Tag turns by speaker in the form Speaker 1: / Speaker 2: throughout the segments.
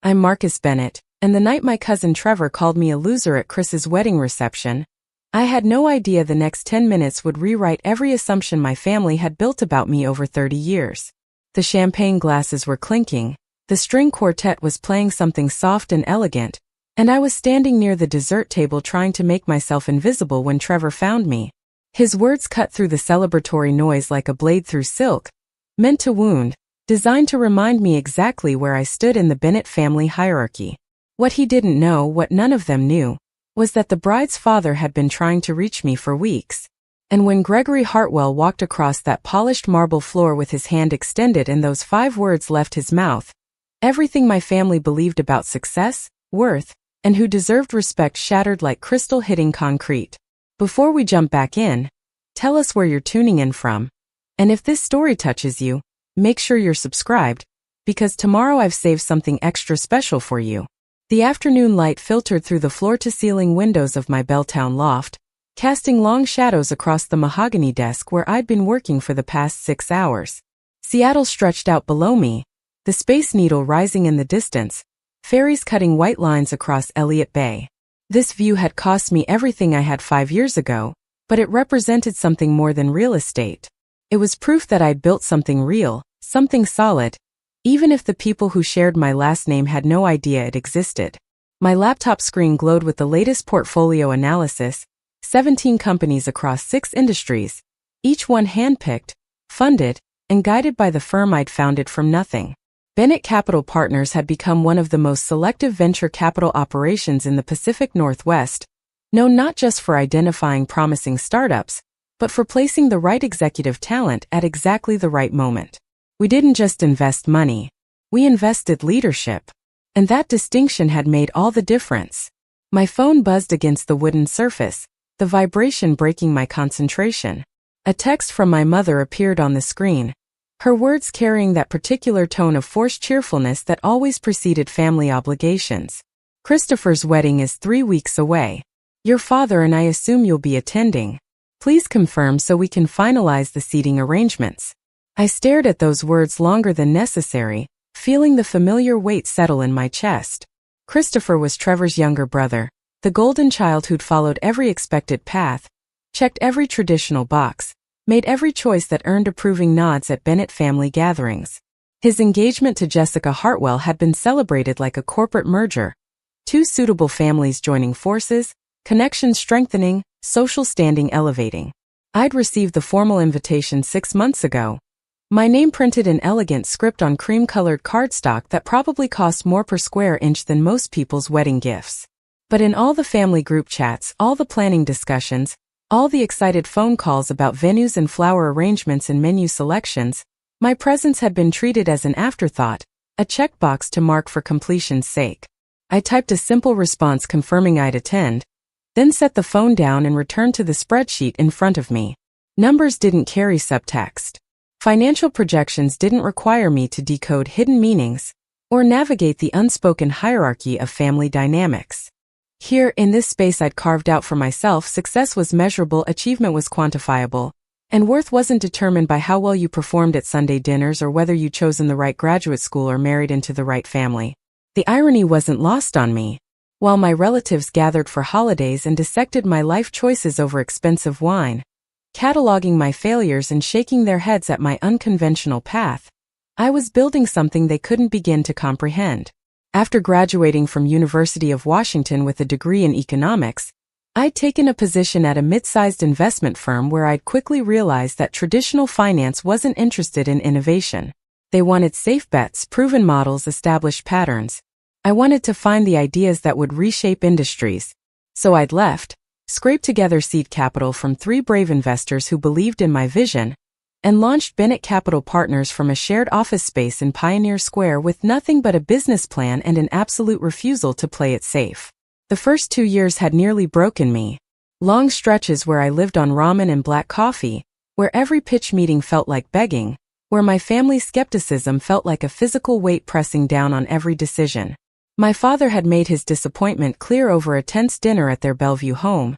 Speaker 1: I'm Marcus Bennett, and the night my cousin Trevor called me a loser at Chris's wedding reception, I had no idea the next 10 minutes would rewrite every assumption my family had built about me over 30 years. The champagne glasses were clinking, the string quartet was playing something soft and elegant, and I was standing near the dessert table trying to make myself invisible when Trevor found me. His words cut through the celebratory noise like a blade through silk, meant to wound, designed to remind me exactly where I stood in the Bennett family hierarchy. What he didn't know, what none of them knew, was that the bride's father had been trying to reach me for weeks. And when Gregory Hartwell walked across that polished marble floor with his hand extended and those 5 words left his mouth, everything my family believed about success, worth, and who deserved respect shattered like crystal hitting concrete. Before we jump back in, tell us where you're tuning in from. And if this story touches you, make sure you're subscribed, because tomorrow I've saved something extra special for you. The afternoon light filtered through the floor-to-ceiling windows of my Belltown loft, casting long shadows across the mahogany desk where I'd been working for the past 6 hours. Seattle stretched out below me, the Space Needle rising in the distance, ferries cutting white lines across Elliott Bay. This view had cost me everything I had 5 years ago, but it represented something more than real estate. It was proof that I'd built something real, something solid, even if the people who shared my last name had no idea it existed. My laptop screen glowed with the latest portfolio analysis, 17 companies across 6 industries, each one handpicked, funded, and guided by the firm I'd founded from nothing. Bennett Capital Partners had become one of the most selective venture capital operations in the Pacific Northwest, known not just for identifying promising startups, but for placing the right executive talent at exactly the right moment. We didn't just invest money, we invested leadership. And that distinction had made all the difference. My phone buzzed against the wooden surface, the vibration breaking my concentration. A text from my mother appeared on the screen, her words carrying that particular tone of forced cheerfulness that always preceded family obligations. Christopher's wedding is 3 weeks away. Your father and I assume you'll be attending. Please confirm so we can finalize the seating arrangements. I stared at those words longer than necessary, feeling the familiar weight settle in my chest. Christopher was Trevor's younger brother, the golden child who'd followed every expected path, checked every traditional box, made every choice that earned approving nods at Bennett family gatherings. His engagement to Jessica Hartwell had been celebrated like a corporate merger, 2 suitable families joining forces, connections strengthening, social standing elevating. I'd received the formal invitation 6 months ago, my name printed in elegant script on cream-colored cardstock that probably cost more per square inch than most people's wedding gifts. But in all the family group chats, all the planning discussions, all the excited phone calls about venues and flower arrangements and menu selections, my presence had been treated as an afterthought, a checkbox to mark for completion's sake. I typed a simple response confirming I'd attend, then set the phone down and returned to the spreadsheet in front of me. Numbers didn't carry subtext. Financial projections didn't require me to decode hidden meanings or navigate the unspoken hierarchy of family dynamics. Here, in this space I'd carved out for myself, success was measurable, achievement was quantifiable, and worth wasn't determined by how well you performed at Sunday dinners or whether you chosen the right graduate school or married into the right family. The irony wasn't lost on me. While my relatives gathered for holidays and dissected my life choices over expensive wine, cataloging my failures and shaking their heads at my unconventional path, I was building something they couldn't begin to comprehend. After graduating from University of Washington with a degree in economics, I'd taken a position at a mid-sized investment firm where I'd quickly realized that traditional finance wasn't interested in innovation. They wanted safe bets, proven models, established patterns. I wanted to find the ideas that would reshape industries. So I'd left, scraped together seed capital from 3 brave investors who believed in my vision, and launched Bennett Capital Partners from a shared office space in Pioneer Square with nothing but a business plan and an absolute refusal to play it safe. The first 2 years had nearly broken me. Long stretches where I lived on ramen and black coffee, where every pitch meeting felt like begging, where my family's skepticism felt like a physical weight pressing down on every decision. My father had made his disappointment clear over a tense dinner at their Bellevue home,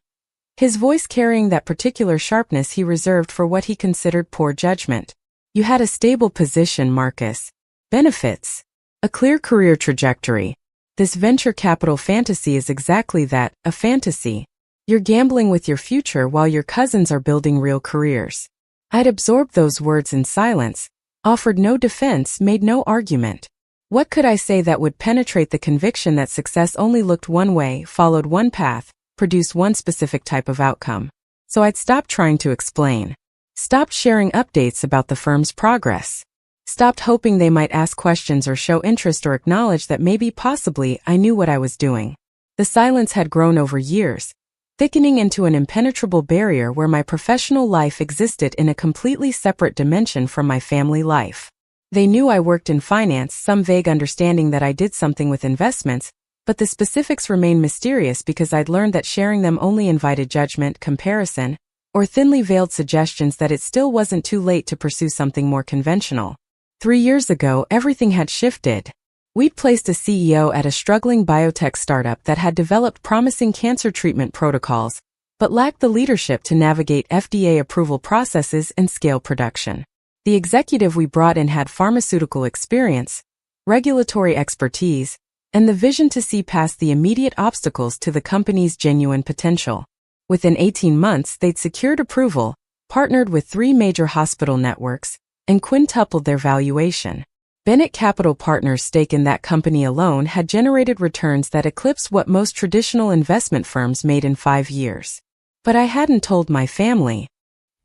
Speaker 1: his voice carrying that particular sharpness he reserved for what he considered poor judgment. You had a stable position, Marcus. Benefits. A clear career trajectory. This venture capital fantasy is exactly that, a fantasy. You're gambling with your future while your cousins are building real careers. I'd absorbed those words in silence, offered no defense, made no argument. What could I say that would penetrate the conviction that success only looked one way, followed one path, produced one specific type of outcome? So I'd stopped trying to explain. Stopped sharing updates about the firm's progress. Stopped hoping they might ask questions or show interest or acknowledge that maybe possibly I knew what I was doing. The silence had grown over years, thickening into an impenetrable barrier where my professional life existed in a completely separate dimension from my family life. They knew I worked in finance, some vague understanding that I did something with investments, but the specifics remained mysterious because I'd learned that sharing them only invited judgment, comparison, or thinly veiled suggestions that it still wasn't too late to pursue something more conventional. 3 years ago, everything had shifted. We'd placed a CEO at a struggling biotech startup that had developed promising cancer treatment protocols, but lacked the leadership to navigate FDA approval processes and scale production. The executive we brought in had pharmaceutical experience, regulatory expertise, and the vision to see past the immediate obstacles to the company's genuine potential. Within 18 months, they'd secured approval, partnered with 3 major hospital networks, and quintupled their valuation. Bennett Capital Partners' stake in that company alone had generated returns that eclipsed what most traditional investment firms made in 5 years. But I hadn't told my family.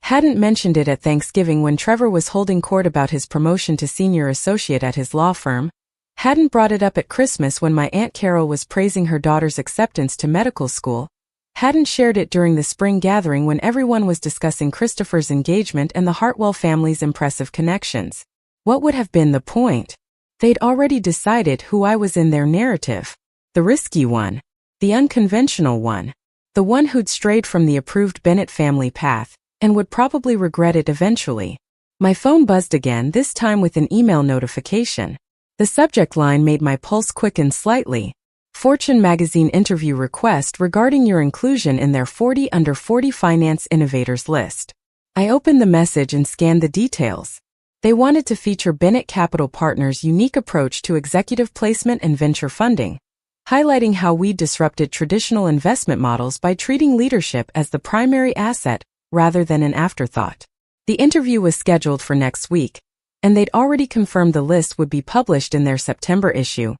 Speaker 1: Hadn't mentioned it at Thanksgiving when Trevor was holding court about his promotion to senior associate at his law firm. Hadn't brought it up at Christmas when my Aunt Carol was praising her daughter's acceptance to medical school. Hadn't shared it during the spring gathering when everyone was discussing Christopher's engagement and the Hartwell family's impressive connections. What would have been the point? They'd already decided who I was in their narrative. The risky one. The unconventional one. The one who'd strayed from the approved Bennett family path, and would probably regret it eventually. My phone buzzed again, this time with an email notification. The subject line made my pulse quicken slightly. Fortune magazine interview request regarding your inclusion in their 40 Under 40 Finance Innovators list. I opened the message and scanned the details. They wanted to feature Bennett Capital Partners' unique approach to executive placement and venture funding, highlighting how we disrupted traditional investment models by treating leadership as the primary asset rather than an afterthought. The interview was scheduled for next week, and they'd already confirmed the list would be published in their September issue,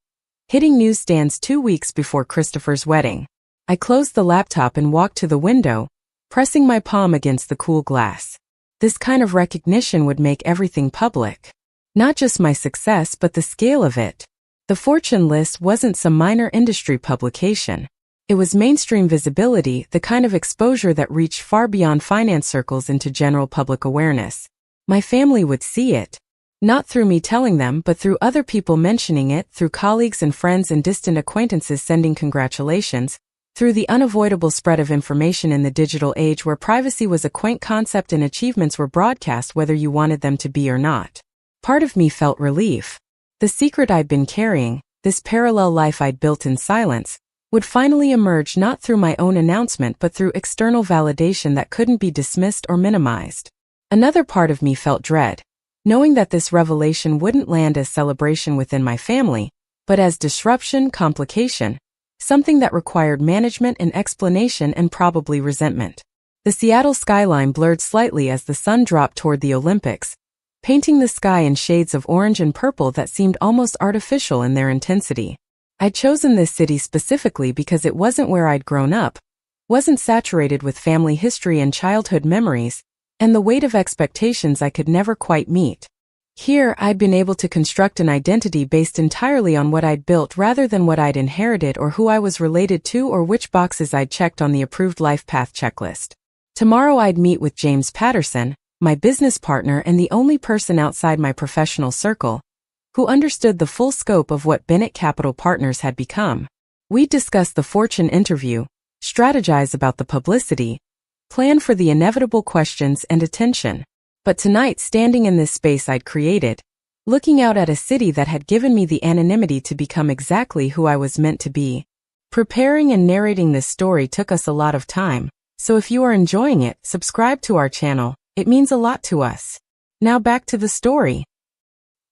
Speaker 1: hitting newsstands 2 weeks before Christopher's wedding. I closed the laptop and walked to the window, pressing my palm against the cool glass. This kind of recognition would make everything public. Not just my success, but the scale of it. The Fortune list wasn't some minor industry publication. It was mainstream visibility, the kind of exposure that reached far beyond finance circles into general public awareness. My family would see it. Not through me telling them, but through other people mentioning it, through colleagues and friends and distant acquaintances sending congratulations, through the unavoidable spread of information in the digital age where privacy was a quaint concept and achievements were broadcast whether you wanted them to be or not. Part of me felt relief. The secret I'd been carrying, this parallel life I'd built in silence, would finally emerge not through my own announcement but through external validation that couldn't be dismissed or minimized. Another part of me felt dread, knowing that this revelation wouldn't land as celebration within my family, but as disruption, complication, something that required management and explanation and probably resentment. The Seattle skyline blurred slightly as the sun dropped toward the Olympics, painting the sky in shades of orange and purple that seemed almost artificial in their intensity. I'd chosen this city specifically because it wasn't where I'd grown up, wasn't saturated with family history and childhood memories, and the weight of expectations I could never quite meet. Here, I'd been able to construct an identity based entirely on what I'd built rather than what I'd inherited or who I was related to or which boxes I'd checked on the approved life path checklist. Tomorrow I'd meet with James Patterson, my business partner and the only person outside my professional circle, who understood the full scope of what Bennett Capital Partners had become. We'd discuss the Fortune interview, strategize about the publicity, plan for the inevitable questions and attention. But tonight, standing in this space I'd created, looking out at a city that had given me the anonymity to become exactly who I was meant to be. Preparing and narrating this story took us a lot of time, so if you are enjoying it, subscribe to our channel, it means a lot to us. Now back to the story.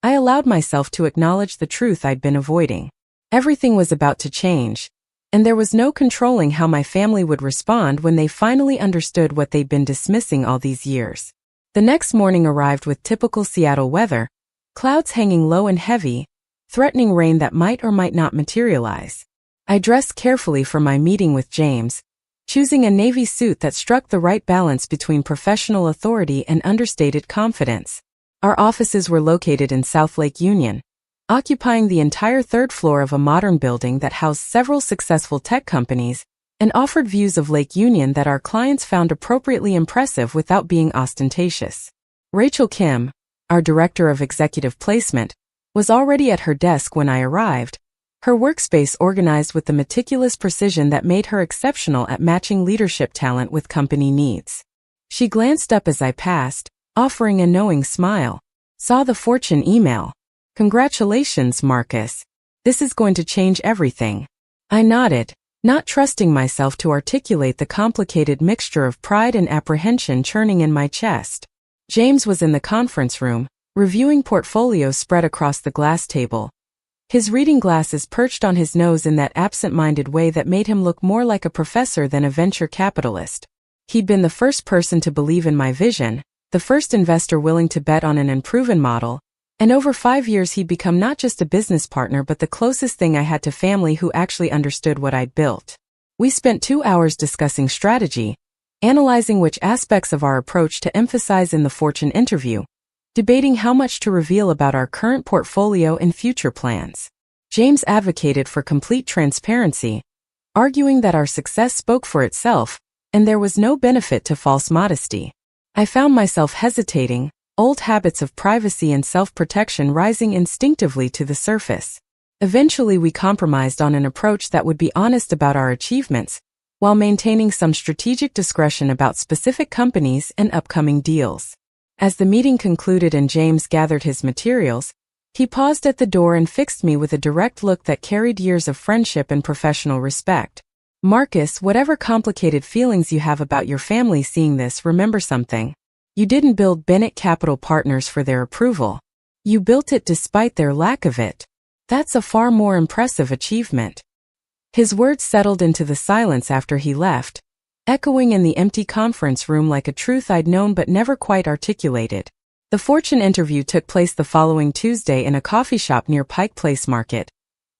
Speaker 1: I allowed myself to acknowledge the truth I'd been avoiding. Everything was about to change, and there was no controlling how my family would respond when they finally understood what they'd been dismissing all these years. The next morning arrived with typical Seattle weather, clouds hanging low and heavy, threatening rain that might or might not materialize. I dressed carefully for my meeting with James, choosing a navy suit that struck the right balance between professional authority and understated confidence. Our offices were located in South Lake Union, occupying the entire third floor of a modern building that housed several successful tech companies and offered views of Lake Union that our clients found appropriately impressive without being ostentatious. Rachel Kim, our director of executive placement, was already at her desk when I arrived, her workspace organized with the meticulous precision that made her exceptional at matching leadership talent with company needs. She glanced up as I passed, offering a knowing smile. Saw the Fortune email. Congratulations, Marcus. This is going to change everything. I nodded, not trusting myself to articulate the complicated mixture of pride and apprehension churning in my chest. James was in the conference room, reviewing portfolios spread across the glass table. His reading glasses perched on his nose in that absent-minded way that made him look more like a professor than a venture capitalist. He'd been the first person to believe in my vision, the first investor willing to bet on an unproven model, and over 5 years he'd become not just a business partner but the closest thing I had to family who actually understood what I'd built. We spent 2 hours discussing strategy, analyzing which aspects of our approach to emphasize in the Fortune interview, debating how much to reveal about our current portfolio and future plans. James advocated for complete transparency, arguing that our success spoke for itself, and there was no benefit to false modesty. I found myself hesitating, old habits of privacy and self-protection rising instinctively to the surface. Eventually we compromised on an approach that would be honest about our achievements, while maintaining some strategic discretion about specific companies and upcoming deals. As the meeting concluded and James gathered his materials, he paused at the door and fixed me with a direct look that carried years of friendship and professional respect. Marcus, whatever complicated feelings you have about your family seeing this, remember something. You didn't build Bennett Capital Partners for their approval. You built it despite their lack of it. That's a far more impressive achievement. His words settled into the silence after he left, echoing in the empty conference room like a truth I'd known but never quite articulated. The Fortune interview took place the following Tuesday in a coffee shop near Pike Place Market,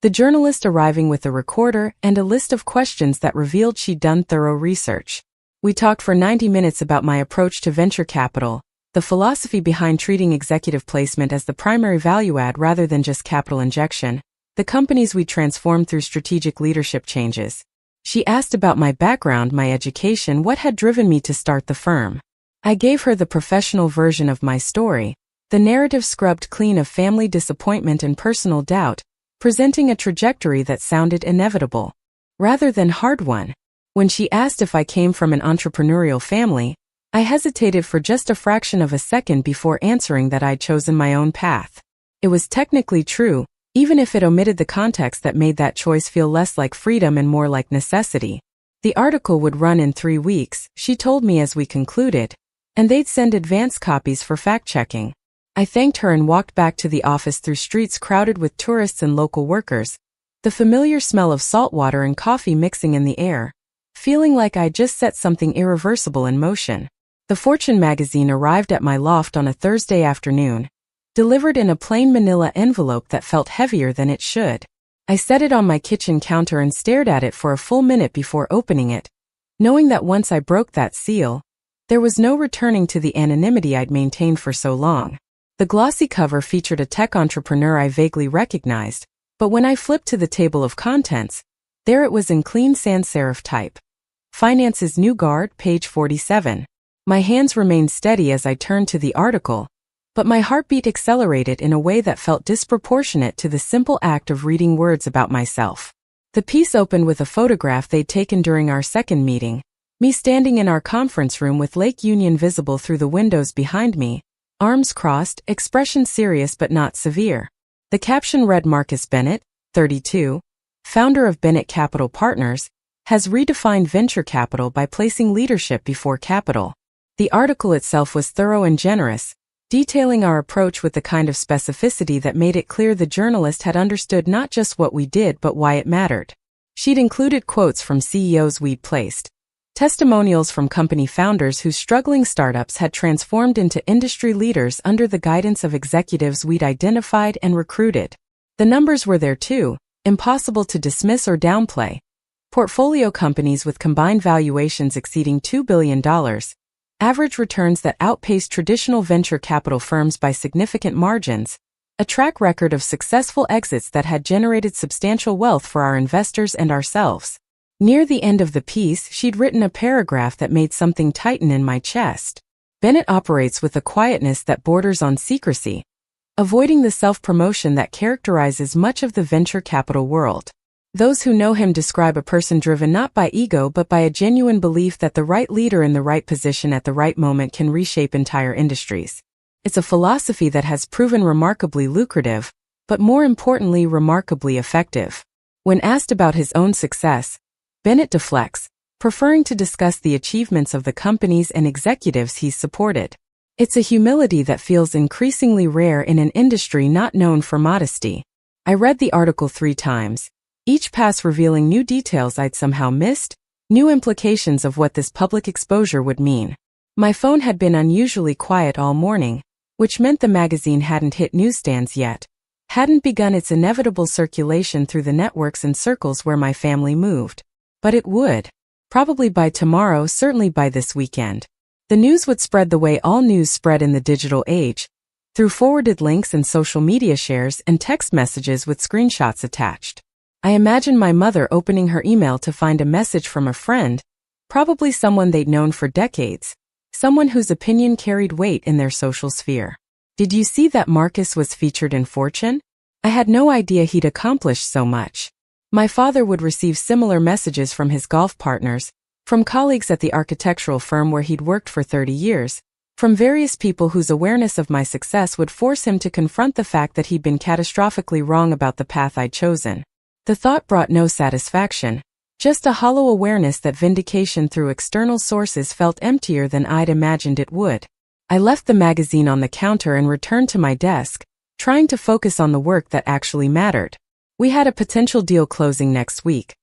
Speaker 1: the journalist arriving with a recorder and a list of questions that revealed she'd done thorough research. We talked for 90 minutes about my approach to venture capital, the philosophy behind treating executive placement as the primary value add rather than just capital injection, the companies we transformed through strategic leadership changes. She asked about my background, my education, what had driven me to start the firm. I gave her the professional version of my story, the narrative scrubbed clean of family disappointment and personal doubt, presenting a trajectory that sounded inevitable, rather than hard one. When she asked if I came from an entrepreneurial family, I hesitated for just a fraction of a second before answering that I'd chosen my own path. It was technically true, even if it omitted the context that made that choice feel less like freedom and more like necessity. The article would run in 3 weeks, she told me as we concluded, and they'd send advance copies for fact-checking. I thanked her and walked back to the office through streets crowded with tourists and local workers, the familiar smell of salt water and coffee mixing in the air, feeling like I'd just set something irreversible in motion. The Fortune magazine arrived at my loft on a Thursday afternoon, delivered in a plain manila envelope that felt heavier than it should. I set it on my kitchen counter and stared at it for a full minute before opening it, knowing that once I broke that seal, there was no returning to the anonymity I'd maintained for so long. The glossy cover featured a tech entrepreneur I vaguely recognized, but when I flipped to the table of contents, there it was in clean sans serif type. Finance's New Guard, page 47. My hands remained steady as I turned to the article, but my heartbeat accelerated in a way that felt disproportionate to the simple act of reading words about myself. The piece opened with a photograph they'd taken during our second meeting, me standing in our conference room with Lake Union visible through the windows behind me, arms crossed, expression serious but not severe. The caption read, Marcus Bennett, 32, founder of Bennett Capital Partners, has redefined venture capital by placing leadership before capital. The article itself was thorough and generous, detailing our approach with the kind of specificity that made it clear the journalist had understood not just what we did but why it mattered. She'd included quotes from CEOs we'd placed, testimonials from company founders whose struggling startups had transformed into industry leaders under the guidance of executives we'd identified and recruited. The numbers were there too, impossible to dismiss or downplay. Portfolio companies with combined valuations exceeding $2 billion, average returns that outpaced traditional venture capital firms by significant margins, a track record of successful exits that had generated substantial wealth for our investors and ourselves. Near the end of the piece, she'd written a paragraph that made something tighten in my chest. Bennett operates with a quietness that borders on secrecy, avoiding the self-promotion that characterizes much of the venture capital world. Those who know him describe a person driven not by ego but by a genuine belief that the right leader in the right position at the right moment can reshape entire industries. It's a philosophy that has proven remarkably lucrative, but more importantly remarkably effective. When asked about his own success, Bennett deflects, preferring to discuss the achievements of the companies and executives he's supported. It's a humility that feels increasingly rare in an industry not known for modesty. I read the article 3 times, each pass revealing new details I'd somehow missed, new implications of what this public exposure would mean. My phone had been unusually quiet all morning, which meant the magazine hadn't hit newsstands yet, hadn't begun its inevitable circulation through the networks and circles where my family moved. But it would. Probably by tomorrow, certainly by this weekend. The news would spread the way all news spread in the digital age, through forwarded links and social media shares and text messages with screenshots attached. I imagined my mother opening her email to find a message from a friend, probably someone they'd known for decades, someone whose opinion carried weight in their social sphere. Did you see that Marcus was featured in Fortune? I had no idea he'd accomplished so much. My father would receive similar messages from his golf partners, from colleagues at the architectural firm where he'd worked for 30 years, from various people whose awareness of my success would force him to confront the fact that he'd been catastrophically wrong about the path I'd chosen. The thought brought no satisfaction, just a hollow awareness that vindication through external sources felt emptier than I'd imagined it would. I left the magazine on the counter and returned to my desk, trying to focus on the work that actually mattered. We had a potential deal closing next week,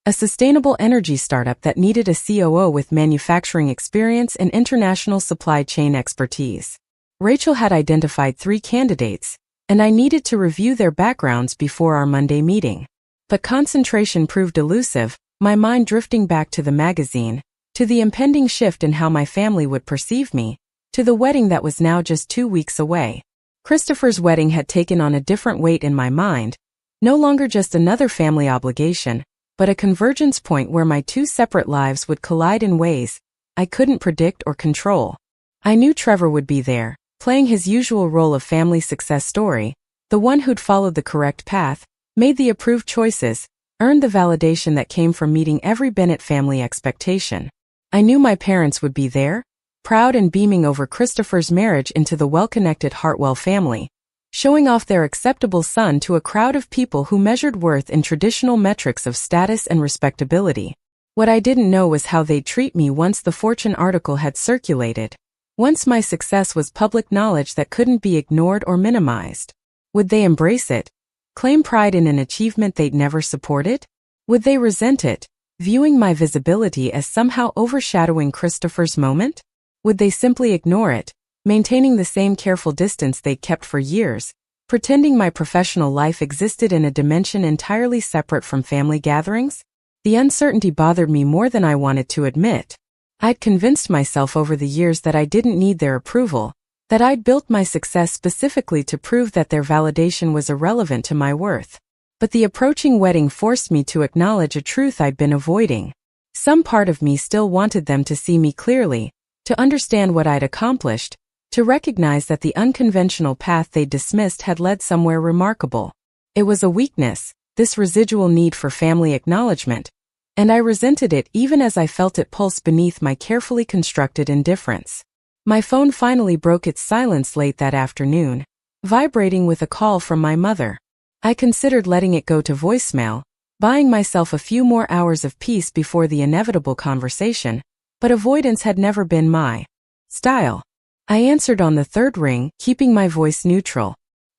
Speaker 1: a sustainable energy startup that needed a COO with manufacturing experience and international supply chain expertise. Rachel had identified 3 candidates, and I needed to review their backgrounds before our Monday meeting. But concentration proved elusive, my mind drifting back to the magazine, to the impending shift in how my family would perceive me, to the wedding that was now just 2 weeks away. Christopher's wedding had taken on a different weight in my mind, no longer just another family obligation, but a convergence point where my 2 separate lives would collide in ways I couldn't predict or control. I knew Trevor would be there, playing his usual role of family success story, the one who'd followed the correct path, made the approved choices, earned the validation that came from meeting every Bennett family expectation. I knew my parents would be there, proud and beaming over Christopher's marriage into the well-connected Hartwell family, showing off their acceptable son to a crowd of people who measured worth in traditional metrics of status and respectability. What I didn't know was how they'd treat me once the Fortune article had circulated, once my success was public knowledge that couldn't be ignored or minimized. Would they embrace it? Claim pride in an achievement they'd never supported? Would they resent it, viewing my visibility as somehow overshadowing Christopher's moment? Would they simply ignore it, maintaining the same careful distance they'd kept for years, pretending my professional life existed in a dimension entirely separate from family gatherings? The uncertainty bothered me more than I wanted to admit. I'd convinced myself over the years that I didn't need their approval, that I'd built my success specifically to prove that their validation was irrelevant to my worth. But the approaching wedding forced me to acknowledge a truth I'd been avoiding. Some part of me still wanted them to see me clearly, to understand what I'd accomplished, to recognize that the unconventional path they'd dismissed had led somewhere remarkable. It was a weakness, this residual need for family acknowledgement, and I resented it even as I felt it pulse beneath my carefully constructed indifference. My phone finally broke its silence late that afternoon, vibrating with a call from my mother. I considered letting it go to voicemail, buying myself a few more hours of peace before the inevitable conversation, but avoidance had never been my style. I answered on the third ring, keeping my voice neutral.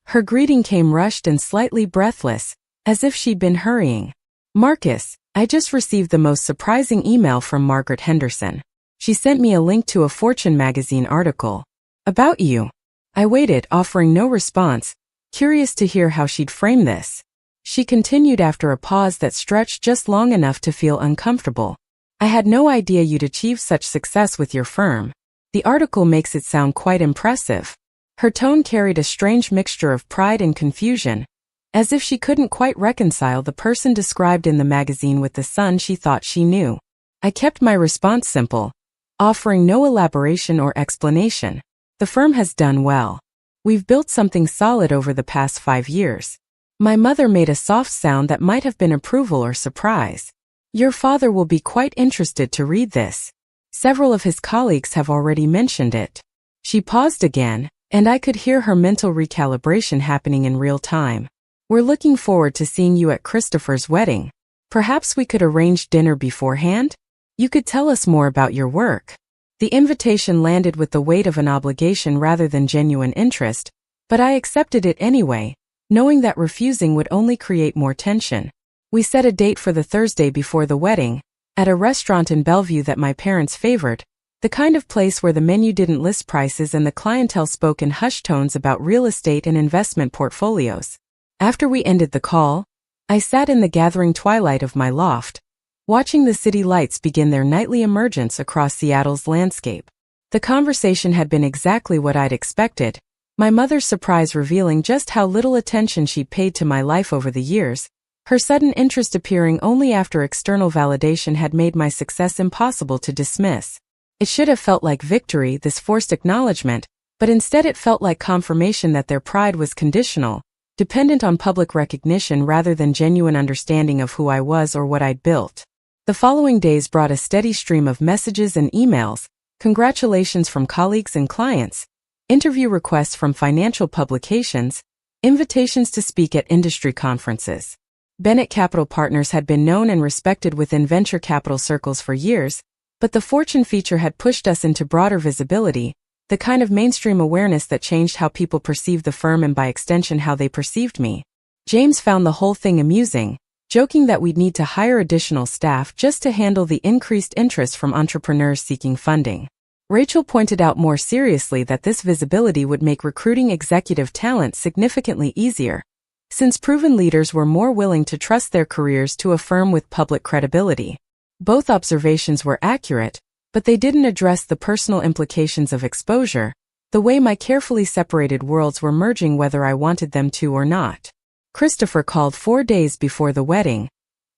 Speaker 1: Her greeting came rushed and slightly breathless, as if she'd been hurrying. Marcus, I just received the most surprising email from Margaret Henderson. She sent me a link to a Fortune magazine article. About you. I waited, offering no response, curious to hear how she'd frame this. She continued after a pause that stretched just long enough to feel uncomfortable. I had no idea you'd achieved such success with your firm. The article makes it sound quite impressive. Her tone carried a strange mixture of pride and confusion, as if she couldn't quite reconcile the person described in the magazine with the son she thought she knew. I kept my response simple, offering no elaboration or explanation. The firm has done well. We've built something solid over the past 5 years. My mother made a soft sound that might have been approval or surprise. Your father will be quite interested to read this. Several of his colleagues have already mentioned it. She paused again, and I could hear her mental recalibration happening in real time. We're looking forward to seeing you at Christopher's wedding. Perhaps we could arrange dinner beforehand? You could tell us more about your work. The invitation landed with the weight of an obligation rather than genuine interest, but I accepted it anyway, knowing that refusing would only create more tension. We set a date for the Thursday before the wedding, at a restaurant in Bellevue that my parents favored, the kind of place where the menu didn't list prices and the clientele spoke in hushed tones about real estate and investment portfolios. After we ended the call, I sat in the gathering twilight of my loft, watching the city lights begin their nightly emergence across Seattle's landscape. The conversation had been exactly what I'd expected, my mother's surprise revealing just how little attention she'd paid to my life over the years, her sudden interest appearing only after external validation had made my success impossible to dismiss. It should have felt like victory, this forced acknowledgement, but instead it felt like confirmation that their pride was conditional, dependent on public recognition rather than genuine understanding of who I was or what I'd built. The following days brought a steady stream of messages and emails, congratulations from colleagues and clients, interview requests from financial publications, invitations to speak at industry conferences. Bennett Capital Partners had been known and respected within venture capital circles for years, but the Fortune feature had pushed us into broader visibility, the kind of mainstream awareness that changed how people perceived the firm and by extension how they perceived me. James found the whole thing amusing, joking that we'd need to hire additional staff just to handle the increased interest from entrepreneurs seeking funding. Rachel pointed out more seriously that this visibility would make recruiting executive talent significantly easier, since proven leaders were more willing to trust their careers to a firm with public credibility. Both observations were accurate, but they didn't address the personal implications of exposure, the way my carefully separated worlds were merging whether I wanted them to or not. Christopher called 4 days before the wedding,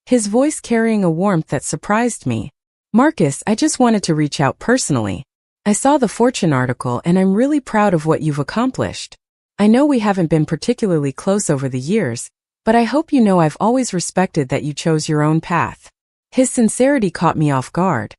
Speaker 1: his voice carrying a warmth that surprised me. Marcus, I just wanted to reach out personally. I saw the Fortune article and I'm really proud of what you've accomplished. I know we haven't been particularly close over the years, but I hope you know I've always respected that you chose your own path. His sincerity caught me off guard,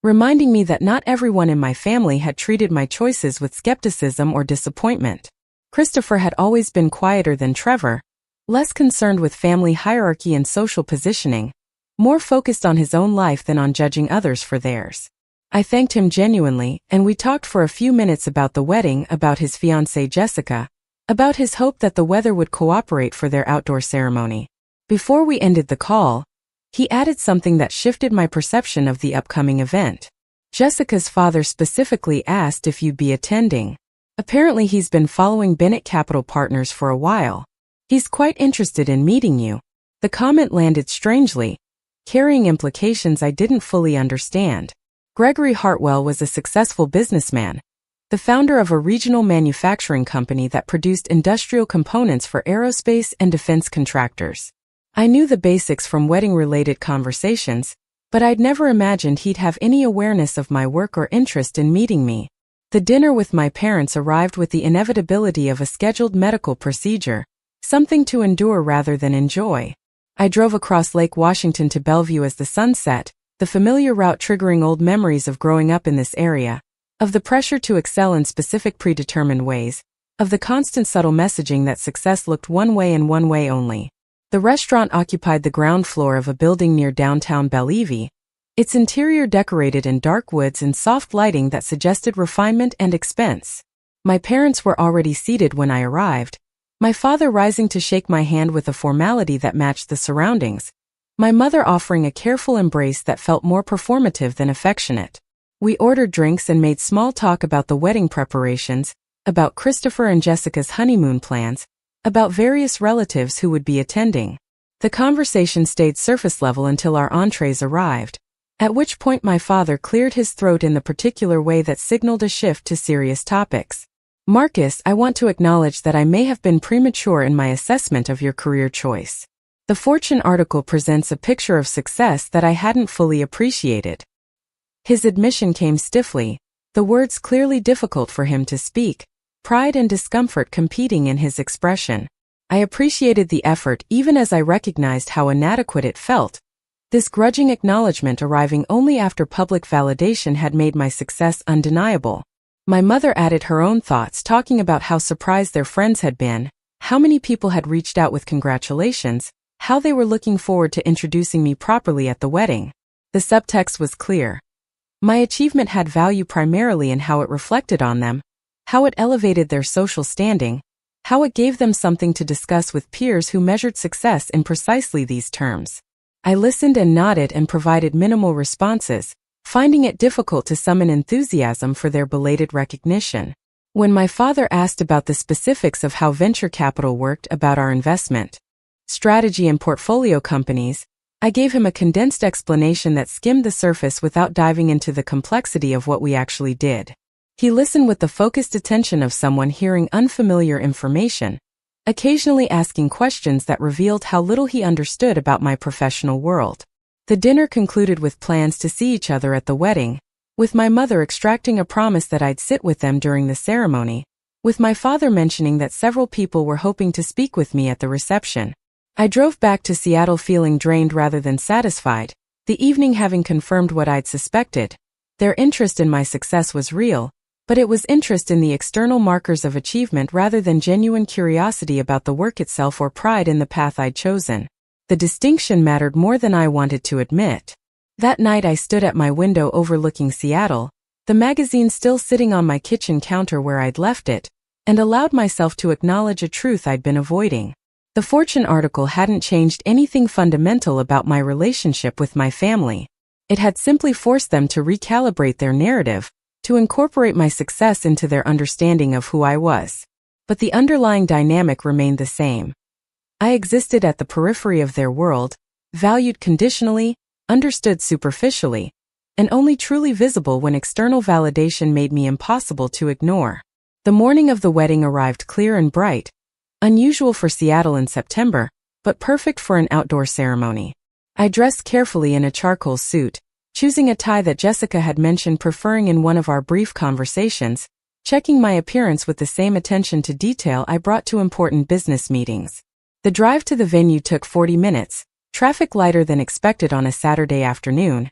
Speaker 1: reminding me that not everyone in my family had treated my choices with skepticism or disappointment. Christopher had always been quieter than Trevor, less concerned with family hierarchy and social positioning, more focused on his own life than on judging others for theirs. I thanked him genuinely, and we talked for a few minutes about the wedding, about his fiancée Jessica, about his hope that the weather would cooperate for their outdoor ceremony. Before we ended the call, he added something that shifted my perception of the upcoming event. Jessica's father specifically asked if you'd be attending. Apparently he's been following Bennett Capital Partners for a while. He's quite interested in meeting you. The comment landed strangely, carrying implications I didn't fully understand. Gregory Hartwell was a successful businessman, the founder of a regional manufacturing company that produced industrial components for aerospace and defense contractors. I knew the basics from wedding-related conversations, but I'd never imagined he'd have any awareness of my work or interest in meeting me. The dinner with my parents arrived with the inevitability of a scheduled medical procedure, something to endure rather than enjoy. I drove across Lake Washington to Bellevue as the sun set, the familiar route triggering old memories of growing up in this area, of the pressure to excel in specific predetermined ways, of the constant subtle messaging that success looked one way and one way only. The restaurant occupied the ground floor of a building near downtown Bellevue, its interior decorated in dark woods and soft lighting that suggested refinement and expense. My parents were already seated when I arrived, my father rising to shake my hand with a formality that matched the surroundings, my mother offering a careful embrace that felt more performative than affectionate. We ordered drinks and made small talk about the wedding preparations, about Christopher and Jessica's honeymoon plans, about various relatives who would be attending. The conversation stayed surface level until our entrees arrived, at which point my father cleared his throat in the particular way that signaled a shift to serious topics. Marcus, I want to acknowledge that I may have been premature in my assessment of your career choice. The Fortune article presents a picture of success that I hadn't fully appreciated. His admission came stiffly, the words clearly difficult for him to speak, pride and discomfort competing in his expression. I appreciated the effort even as I recognized how inadequate it felt, this grudging acknowledgement arriving only after public validation had made my success undeniable. My mother added her own thoughts, talking about how surprised their friends had been, how many people had reached out with congratulations, how they were looking forward to introducing me properly at the wedding. The subtext was clear. My achievement had value primarily in how it reflected on them, how it elevated their social standing, how it gave them something to discuss with peers who measured success in precisely these terms. I listened and nodded and provided minimal responses, finding it difficult to summon enthusiasm for their belated recognition. When my father asked about the specifics of how venture capital worked, about our investment strategy and portfolio companies, I gave him a condensed explanation that skimmed the surface without diving into the complexity of what we actually did. He listened with the focused attention of someone hearing unfamiliar information, occasionally asking questions that revealed how little he understood about my professional world. The dinner concluded with plans to see each other at the wedding, with my mother extracting a promise that I'd sit with them during the ceremony, with my father mentioning that several people were hoping to speak with me at the reception. I drove back to Seattle feeling drained rather than satisfied, the evening having confirmed what I'd suspected. Their interest in my success was real, but it was interest in the external markers of achievement rather than genuine curiosity about the work itself or pride in the path I'd chosen. The distinction mattered more than I wanted to admit. That night I stood at my window overlooking Seattle, the magazine still sitting on my kitchen counter where I'd left it, and allowed myself to acknowledge a truth I'd been avoiding. The Fortune article hadn't changed anything fundamental about my relationship with my family. It had simply forced them to recalibrate their narrative, to incorporate my success into their understanding of who I was. But the underlying dynamic remained the same. I existed at the periphery of their world, valued conditionally, understood superficially, and only truly visible when external validation made me impossible to ignore. The morning of the wedding arrived clear and bright, unusual for Seattle in September, but perfect for an outdoor ceremony. I dressed carefully in a charcoal suit, choosing a tie that Jessica had mentioned preferring in one of our brief conversations, checking my appearance with the same attention to detail I brought to important business meetings. The drive to the venue took 40 minutes, traffic lighter than expected on a Saturday afternoon,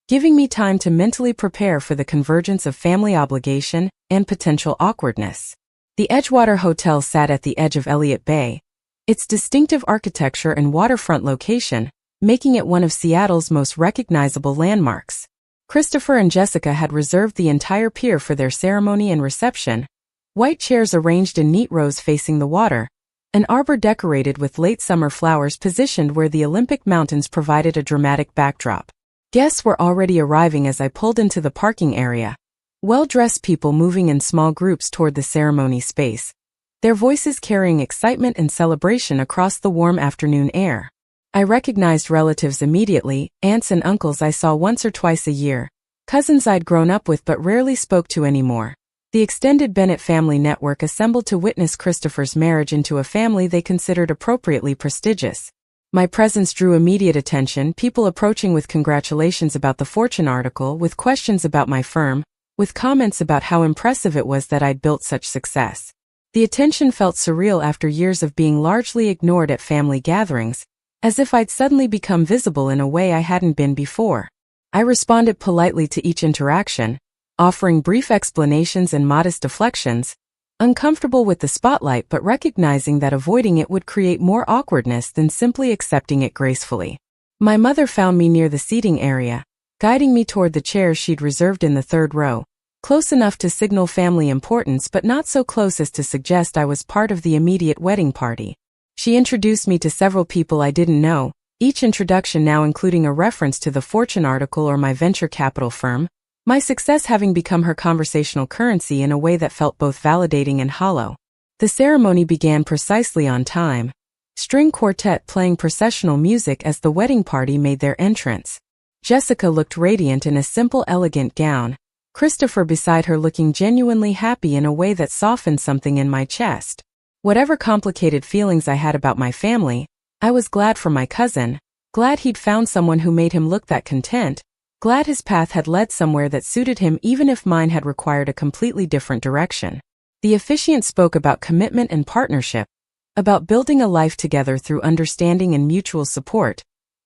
Speaker 1: giving me time to mentally prepare for the convergence of family obligation and potential awkwardness. The Edgewater Hotel sat at the edge of Elliott Bay, its distinctive architecture and waterfront location, making it one of Seattle's most recognizable landmarks. Christopher and Jessica had reserved the entire pier for their ceremony and reception, white chairs arranged in neat rows facing the water, an arbor decorated with late summer flowers positioned where the Olympic Mountains provided a dramatic backdrop. Guests were already arriving as I pulled into the parking area, well-dressed people moving in small groups toward the ceremony space, their voices carrying excitement and celebration across the warm afternoon air. I recognized relatives immediately, aunts and uncles I saw once or twice a year, cousins I'd grown up with but rarely spoke to anymore. The extended Bennett family network assembled to witness Christopher's marriage into a family they considered appropriately prestigious. My presence drew immediate attention, people approaching with congratulations about the Fortune article, with questions about my firm, with comments about how impressive it was that I'd built such success. The attention felt surreal after years of being largely ignored at family gatherings, as if I'd suddenly become visible in a way I hadn't been before. I responded politely to each interaction, offering brief explanations and modest deflections, uncomfortable with the spotlight but recognizing that avoiding it would create more awkwardness than simply accepting it gracefully. My mother found me near the seating area, guiding me toward the chair she'd reserved in the third row, close enough to signal family importance but not so close as to suggest I was part of the immediate wedding party. She introduced me to several people I didn't know, each introduction now including a reference to the Fortune article or my venture capital firm, my success having become her conversational currency in a way that felt both validating and hollow. The ceremony began precisely on time, string quartet playing processional music as the wedding party made their entrance. Jessica looked radiant in a simple, elegant gown, Christopher beside her looking genuinely happy in a way that softened something in my chest. Whatever complicated feelings I had about my family, I was glad for my cousin, glad he'd found someone who made him look that content, glad his path had led somewhere that suited him even if mine had required a completely different direction. The officiant spoke about commitment and partnership, about building a life together through understanding and mutual support,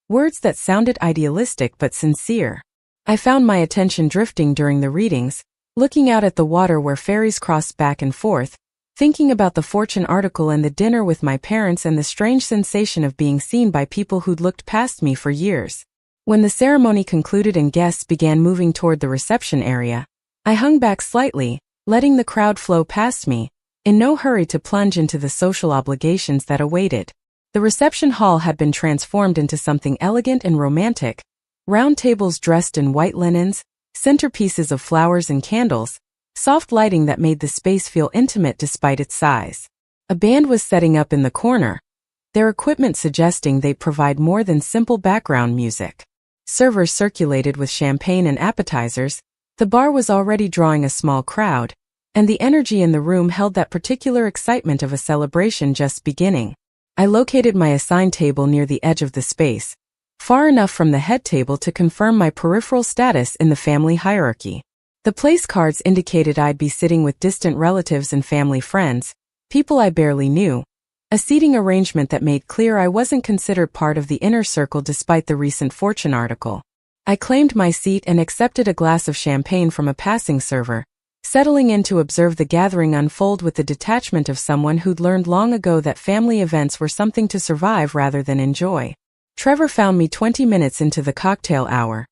Speaker 1: words that sounded idealistic but sincere. I found my attention drifting during the readings, looking out at the water where ferries crossed back and forth, thinking about the Fortune article and the dinner with my parents and the strange sensation of being seen by people who'd looked past me for years. When the ceremony concluded and guests began moving toward the reception area, I hung back slightly, letting the crowd flow past me, in no hurry to plunge into the social obligations that awaited. The reception hall had been transformed into something elegant and romantic, round tables dressed in white linens, centerpieces of flowers and candles, soft lighting that made the space feel intimate despite its size. A band was setting up in the corner, their equipment suggesting they provide more than simple background music. Servers circulated with champagne and appetizers, the bar was already drawing a small crowd, and the energy in the room held that particular excitement of a celebration just beginning. I located my assigned table near the edge of the space, far enough from the head table to confirm my peripheral status in the family hierarchy. The place cards indicated I'd be sitting with distant relatives and family friends, people I barely knew, a seating arrangement that made clear I wasn't considered part of the inner circle despite the recent Fortune article. I claimed my seat and accepted a glass of champagne from a passing server, settling in to observe the gathering unfold with the detachment of someone who'd learned long ago that family events were something to survive rather than enjoy. Trevor found me 20 minutes into the cocktail hour,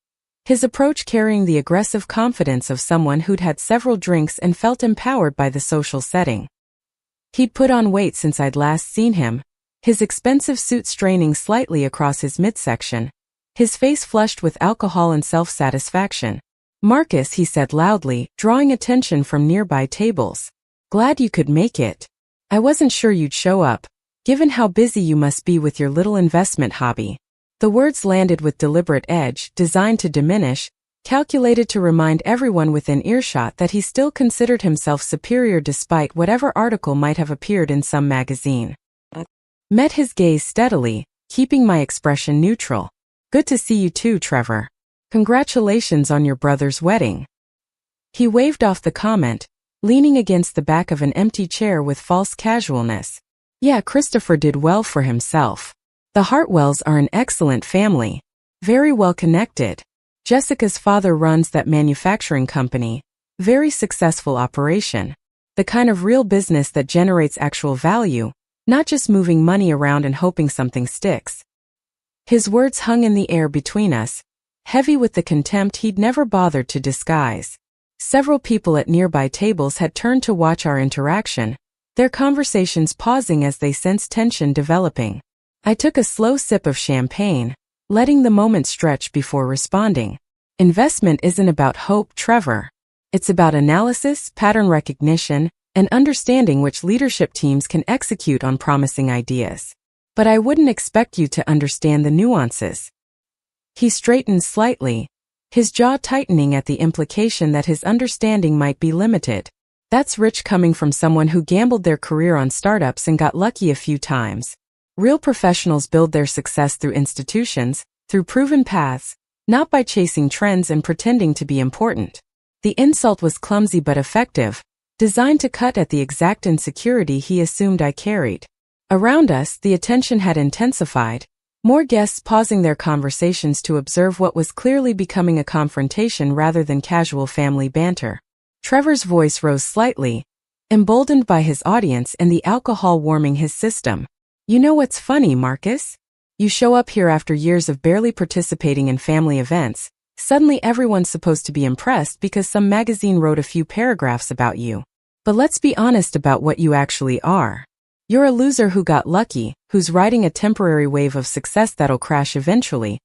Speaker 1: his approach carrying the aggressive confidence of someone who'd had several drinks and felt empowered by the social setting. He'd put on weight since I'd last seen him, his expensive suit straining slightly across his midsection, his face flushed with alcohol and self-satisfaction. "Marcus," he said loudly, drawing attention from nearby tables. "Glad you could make it. I wasn't sure you'd show up, given how busy you must be with your little investment hobby." The words landed with deliberate edge, designed to diminish, calculated to remind everyone within earshot that he still considered himself superior despite whatever article might have appeared in some magazine. Met his gaze steadily, keeping my expression neutral. "Good to see you too, Trevor. Congratulations on your brother's wedding." He waved off the comment, leaning against the back of an empty chair with false casualness. "Yeah, Christopher did well for himself. The Hartwells are an excellent family. Very well connected. Jessica's father runs that manufacturing company. Very successful operation. The kind of real business that generates actual value, not just moving money around and hoping something sticks." His words hung in the air between us, heavy with the contempt he'd never bothered to disguise. Several people at nearby tables had turned to watch our interaction, their conversations pausing as they sensed tension developing. I took a slow sip of champagne, letting the moment stretch before responding. "Investment isn't about hope, Trevor. It's about analysis, pattern recognition, and understanding which leadership teams can execute on promising ideas. But I wouldn't expect you to understand the nuances." He straightened slightly, his jaw tightening at the implication that his understanding might be limited. That's rich coming from someone who gambled their career on startups and got lucky a few times. Real professionals build their success through institutions, through proven paths, not by chasing trends and pretending to be important. The insult was clumsy but effective, designed to cut at the exact insecurity he assumed I carried. Around us, the attention had intensified, more guests pausing their conversations to observe what was clearly becoming a confrontation rather than casual family banter. Trevor's voice rose slightly, emboldened by his audience and the alcohol warming his system. "You know what's funny, Marcus? You show up here after years of barely participating in family events, Suddenly everyone's supposed to be impressed because some magazine wrote a few paragraphs about you. But let's be honest about what you actually are. You're a loser who got lucky, who's riding a temporary wave of success that'll crash eventually.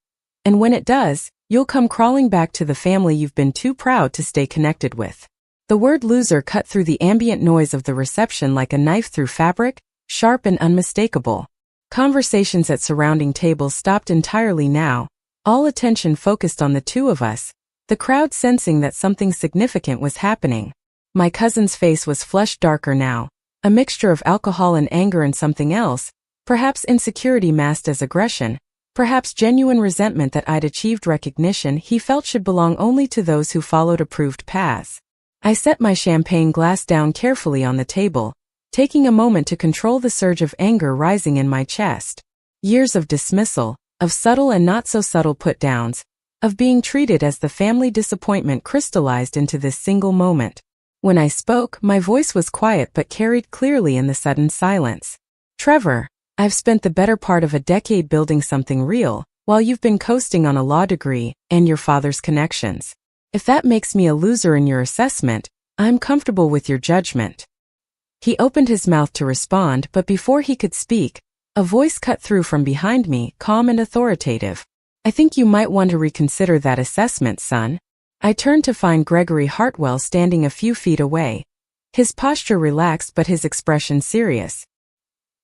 Speaker 1: And when it does, you'll come crawling back to the family you've been too proud to stay connected with. The word loser cut through the ambient noise of the reception like a knife through fabric, sharp and unmistakable. Conversations at surrounding tables stopped entirely now, all attention focused on the two of us, the crowd sensing that something significant was happening. My cousin's face was flushed darker now, a mixture of alcohol and anger and something else, perhaps insecurity masked as aggression, perhaps genuine resentment that I'd achieved recognition he felt should belong only to those who followed approved paths. I set my champagne glass down carefully on the table, taking a moment to control the surge of anger rising in my chest. Years of dismissal, of subtle and not so subtle put-downs, of being treated as the family disappointment crystallized into this single moment. When I spoke, my voice was quiet but carried clearly in the sudden silence. Trevor, I've spent the better part of a decade building something real, while you've been coasting on a law degree and your father's connections. If that makes me a loser in your assessment, I'm comfortable with your judgment. He opened his mouth to respond, but before he could speak, a voice cut through from behind me, calm and authoritative. I think you might want to reconsider that assessment, son. I turned to find Gregory Hartwell standing a few feet away, his posture relaxed but his expression serious.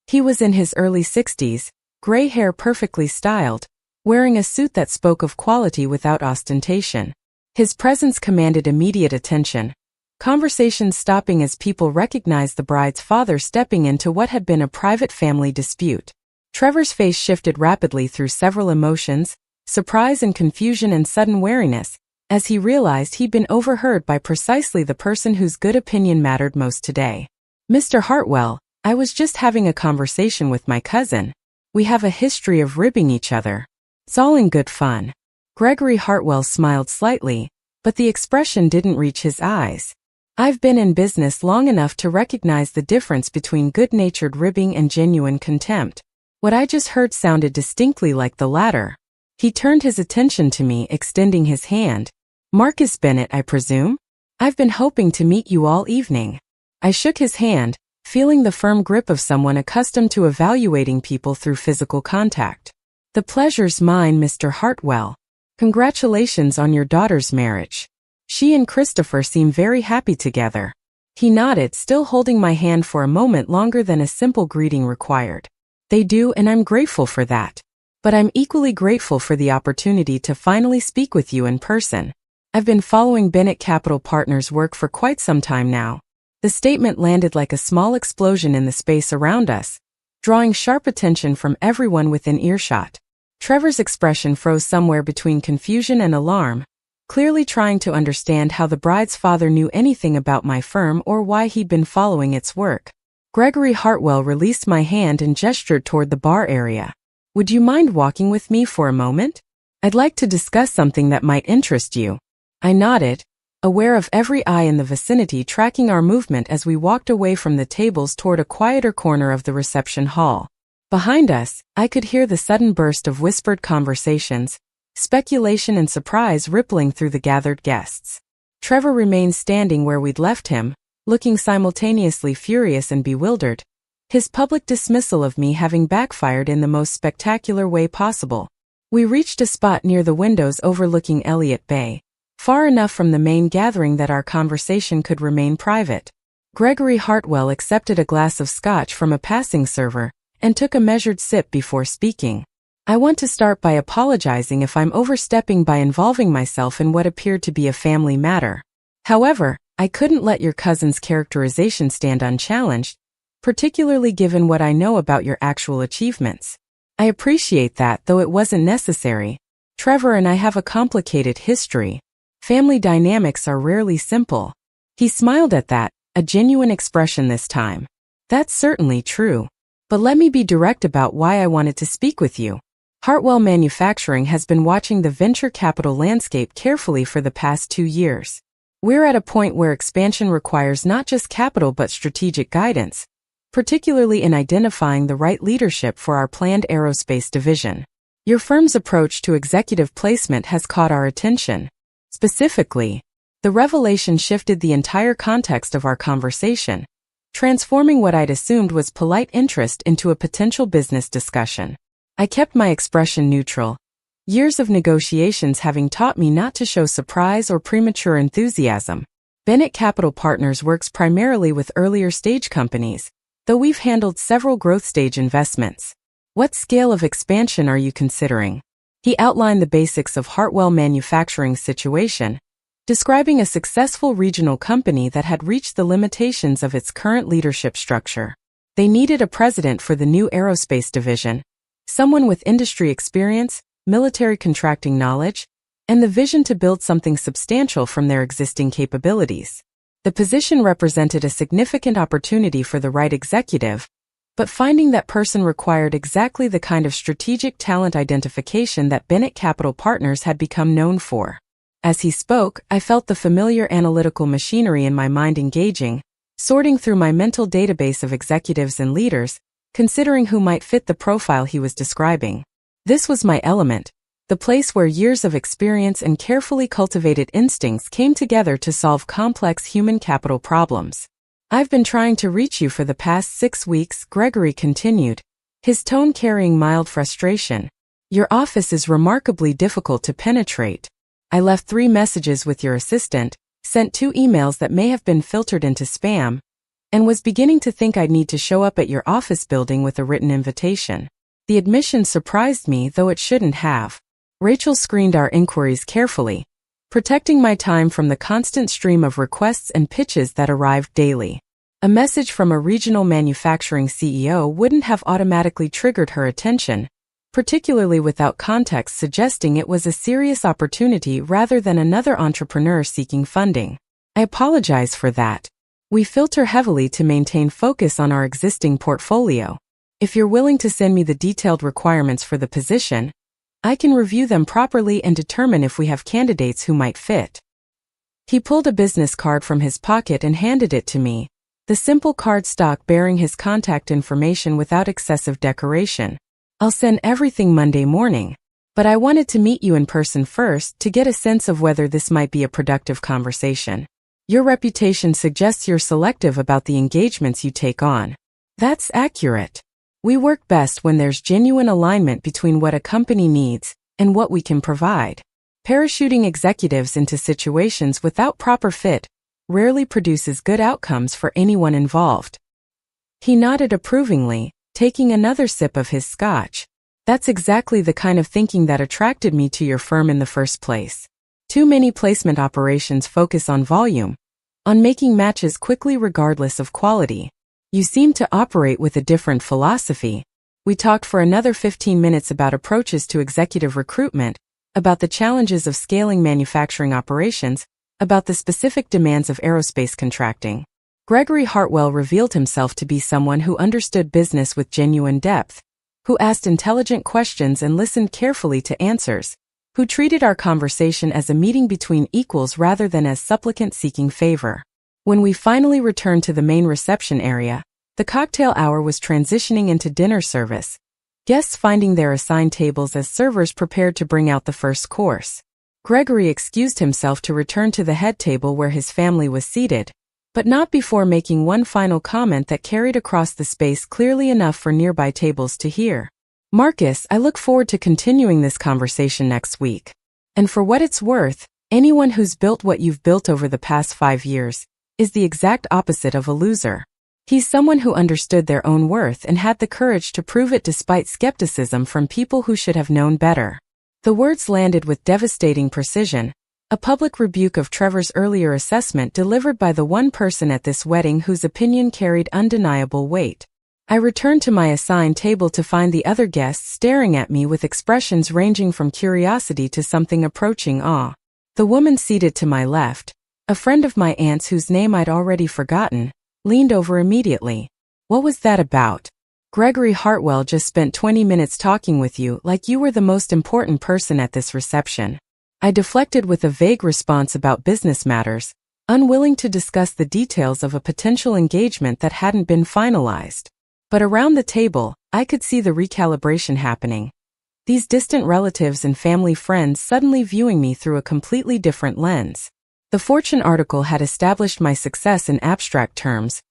Speaker 1: He was in his early 60s, gray hair perfectly styled, wearing a suit that spoke of quality without ostentation. His presence commanded immediate attention, conversations stopping as people recognized the bride's father stepping into what had been a private family dispute. Trevor's face shifted rapidly through several emotions, surprise and confusion and sudden wariness, as he realized he'd been overheard by precisely the person whose good opinion mattered most today. Mr. Hartwell, I was just having a conversation with my cousin. We have a history of ribbing each other. It's all in good fun. Gregory Hartwell smiled slightly, but the expression didn't reach his eyes. I've been in business long enough to recognize the difference between good-natured ribbing and genuine contempt. What I just heard sounded distinctly like the latter. He turned his attention to me, extending his hand. Marcus Bennett, I presume? I've been hoping to meet you all evening. I shook his hand, feeling the firm grip of someone accustomed to evaluating people through physical contact. The pleasure's mine, Mr. Hartwell. Congratulations on your daughter's marriage. She and Christopher seem very happy together. He nodded, still holding my hand for a moment longer than a simple greeting required. They do, and I'm grateful for that. But I'm equally grateful for the opportunity to finally speak with you in person. I've been following Bennett Capital Partners' work for quite some time now. The statement landed like a small explosion in the space around us, drawing sharp attention from everyone within earshot. Trevor's expression froze somewhere between confusion and alarm, clearly trying to understand how the bride's father knew anything about my firm or why he'd been following its work. Gregory Hartwell released my hand and gestured toward the bar area. Would you mind walking with me for a moment? I'd like to discuss something that might interest you. I nodded, aware of every eye in the vicinity tracking our movement as we walked away from the tables toward a quieter corner of the reception hall. Behind us, I could hear the sudden burst of whispered conversations, speculation and surprise rippling through the gathered guests. Trevor remained standing where we'd left him, looking simultaneously furious and bewildered, his public dismissal of me having backfired in the most spectacular way possible. We reached a spot near the windows overlooking Elliott Bay, far enough from the main gathering that our conversation could remain private. Gregory Hartwell accepted a glass of scotch from a passing server and took a measured sip before speaking. I want to start by apologizing if I'm overstepping by involving myself in what appeared to be a family matter. However, I couldn't let your cousin's characterization stand unchallenged, particularly given what I know about your actual achievements. I appreciate that, though it wasn't necessary. Trevor and I have a complicated history. Family dynamics are rarely simple. He smiled at that, a genuine expression this time. That's certainly true. But let me be direct about why I wanted to speak with you. Hartwell Manufacturing has been watching the venture capital landscape carefully for the past 2 years. We're at a point where expansion requires not just capital but strategic guidance, particularly in identifying the right leadership for our planned aerospace division. Your firm's approach to executive placement has caught our attention. Specifically, the revelation shifted the entire context of our conversation, transforming what I'd assumed was polite interest into a potential business discussion. I kept my expression neutral, years of negotiations having taught me not to show surprise or premature enthusiasm. Bennett Capital Partners works primarily with earlier stage companies, though we've handled several growth stage investments. What scale of expansion are you considering? He outlined the basics of Hartwell Manufacturing's situation, describing a successful regional company that had reached the limitations of its current leadership structure. They needed a president for the new aerospace division, someone with industry experience, military contracting knowledge, and the vision to build something substantial from their existing capabilities. The position represented a significant opportunity for the right executive, but finding that person required exactly the kind of strategic talent identification that Bennett Capital Partners had become known for. As he spoke, I felt the familiar analytical machinery in my mind engaging, sorting through my mental database of executives and leaders, considering who might fit the profile he was describing. This was my element, the place where years of experience and carefully cultivated instincts came together to solve complex human capital problems. I've been trying to reach you for the past 6 weeks, Gregory continued, his tone carrying mild frustration. Your office is remarkably difficult to penetrate. I left 3 messages with your assistant, sent 2 emails that may have been filtered into spam, and was beginning to think I'd need to show up at your office building with a written invitation. The admission surprised me, though it shouldn't have. Rachel screened our inquiries carefully, protecting my time from the constant stream of requests and pitches that arrived daily. A message from a regional manufacturing CEO wouldn't have automatically triggered her attention, particularly without context suggesting it was a serious opportunity rather than another entrepreneur seeking funding. I apologize for that. We filter heavily to maintain focus on our existing portfolio. If you're willing to send me the detailed requirements for the position, I can review them properly and determine if we have candidates who might fit. He pulled a business card from his pocket and handed it to me, the simple cardstock bearing his contact information without excessive decoration. I'll send everything Monday morning, but I wanted to meet you in person first to get a sense of whether this might be a productive conversation. Your reputation suggests you're selective about the engagements you take on. That's accurate. We work best when there's genuine alignment between what a company needs and what we can provide. Parachuting executives into situations without proper fit rarely produces good outcomes for anyone involved. He nodded approvingly, taking another sip of his scotch. That's exactly the kind of thinking that attracted me to your firm in the first place. Too many placement operations focus on volume, on making matches quickly regardless of quality. You seem to operate with a different philosophy. We talked for another 15 minutes about approaches to executive recruitment, about the challenges of scaling manufacturing operations, about the specific demands of aerospace contracting. Gregory Hartwell revealed himself to be someone who understood business with genuine depth, who asked intelligent questions and listened carefully to answers, who treated our conversation as a meeting between equals rather than as supplicant seeking favor. When we finally returned to the main reception area, the cocktail hour was transitioning into dinner service, guests finding their assigned tables as servers prepared to bring out the first course. Gregory excused himself to return to the head table where his family was seated, but not before making one final comment that carried across the space clearly enough for nearby tables to hear. Marcus, I look forward to continuing this conversation next week. And for what it's worth, anyone who's built what you've built over the past 5 years is the exact opposite of a loser. He's someone who understood their own worth and had the courage to prove it despite skepticism from people who should have known better. The words landed with devastating precision, a public rebuke of Trevor's earlier assessment delivered by the one person at this wedding whose opinion carried undeniable weight. I returned to my assigned table to find the other guests staring at me with expressions ranging from curiosity to something approaching awe. The woman seated to my left, a friend of my aunt's whose name I'd already forgotten, leaned over immediately. What was that about? Gregory Hartwell just spent 20 minutes talking with you like you were the most important person at this reception. I deflected with a vague response about business matters, unwilling to discuss the details of a potential engagement that hadn't been finalized. But around the table, I could see the recalibration happening. these distant relatives and family friends suddenly viewing me through a completely different lens. The Fortune article had established my success in abstract terms,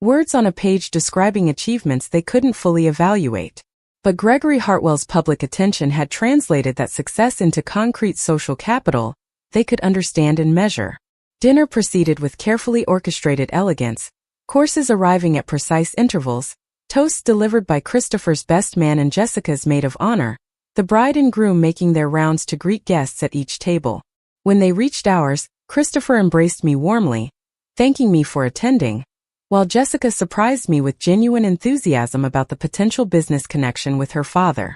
Speaker 1: words on a page describing achievements they couldn't fully evaluate. But Gregory Hartwell's public attention had translated that success into concrete social capital they could understand and measure. Dinner proceeded with carefully orchestrated elegance, courses arriving at precise intervals, toasts delivered by Christopher's best man and Jessica's maid of honor, the bride and groom making their rounds to greet guests at each table. When they reached ours, Christopher embraced me warmly, thanking me for attending, while Jessica surprised me with genuine enthusiasm about the potential business connection with her father.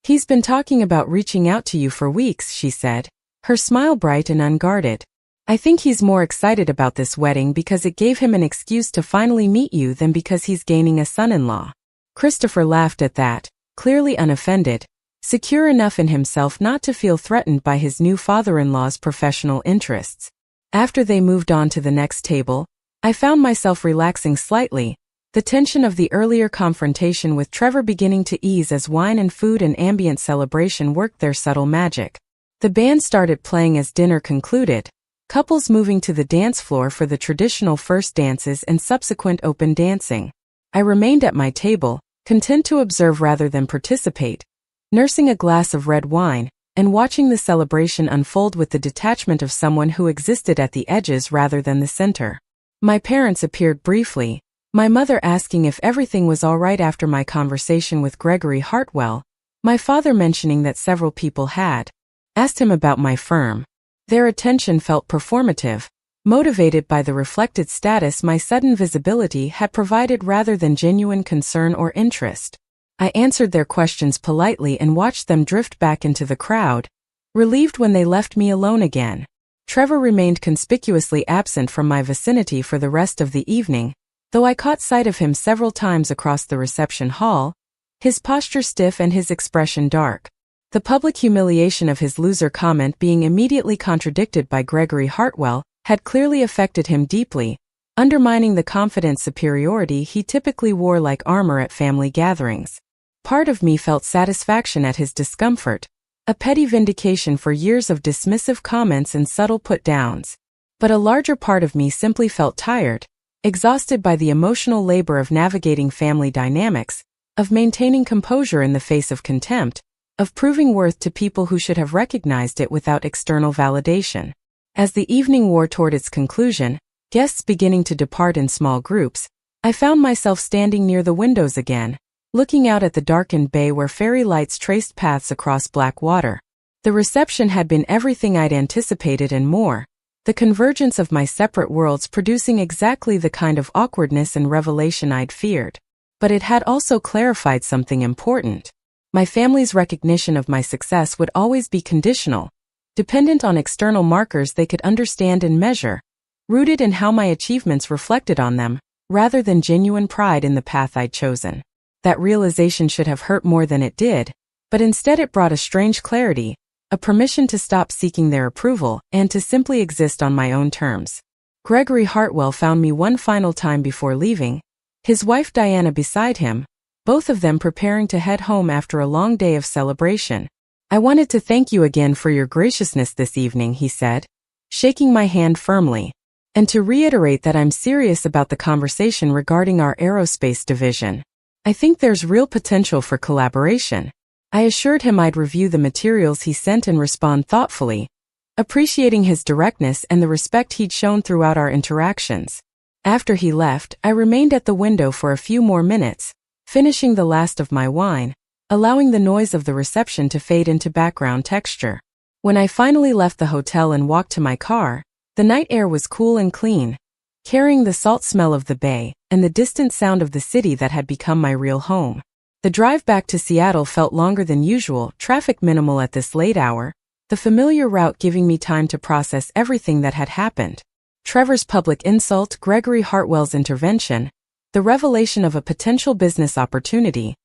Speaker 1: "He's been talking about reaching out to you for weeks," she said, her smile bright and unguarded. "I think he's more excited about this wedding because it gave him an excuse to finally meet you than because he's gaining a son-in-law." Christopher laughed at that, clearly unoffended, secure enough in himself not to feel threatened by his new father-in-law's professional interests. After they moved on to the next table, I found myself relaxing slightly, the tension of the earlier confrontation with Trevor beginning to ease as wine and food and ambient celebration worked their subtle magic. The band started playing as dinner concluded, couples moving to the dance floor for the traditional first dances and subsequent open dancing. I remained at my table, content to observe rather than participate, nursing a glass of red wine, and watching the celebration unfold with the detachment of someone who existed at the edges rather than the center. My parents appeared briefly, my mother asking if everything was all right after my conversation with Gregory Hartwell, my father mentioning that several people had asked him about my firm. Their attention felt performative, motivated by the reflected status my sudden visibility had provided rather than genuine concern or interest. I answered their questions politely and watched them drift back into the crowd, relieved when they left me alone again. Trevor remained conspicuously absent from my vicinity for the rest of the evening, though I caught sight of him several times across the reception hall, his posture stiff and his expression dark. The public humiliation of his loser comment being immediately contradicted by Gregory Hartwell had clearly affected him deeply, undermining the confident superiority he typically wore like armor at family gatherings. Part of me felt satisfaction at his discomfort, a petty vindication for years of dismissive comments and subtle put-downs. But a larger part of me simply felt tired, exhausted by the emotional labor of navigating family dynamics, of maintaining composure in the face of contempt, of proving worth to people who should have recognized it without external validation. As the evening wore toward its conclusion, guests beginning to depart in small groups, I found myself standing near the windows again, looking out at the darkened bay where fairy lights traced paths across black water. The reception had been everything I'd anticipated and more, the convergence of my separate worlds producing exactly the kind of awkwardness and revelation I'd feared. But it had also clarified something important. My family's recognition of my success would always be conditional, dependent on external markers they could understand and measure, rooted in how my achievements reflected on them, rather than genuine pride in the path I'd chosen. That realization should have hurt more than it did, but instead it brought a strange clarity, a permission to stop seeking their approval and to simply exist on my own terms. Gregory Hartwell found me one final time before leaving, his wife Diana beside him, both of them preparing to head home after a long day of celebration. "I wanted to thank you again for your graciousness this evening," he said, shaking my hand firmly, "and to reiterate that I'm serious about the conversation regarding our aerospace division. I think there's real potential for collaboration." I assured him I'd review the materials he sent and respond thoughtfully, appreciating his directness and the respect he'd shown throughout our interactions. After he left, I remained at the window for a few more minutes, finishing the last of my wine, allowing the noise of the reception to fade into background texture. When I finally left the hotel and walked to my car, the night air was cool and clean, carrying the salt smell of the bay and the distant sound of the city that had become my real home. The drive back to Seattle felt longer than usual, traffic minimal at this late hour, the familiar route giving me time to process everything that had happened. Trevor's public insult, Gregory Hartwell's intervention, the revelation of a potential business opportunity,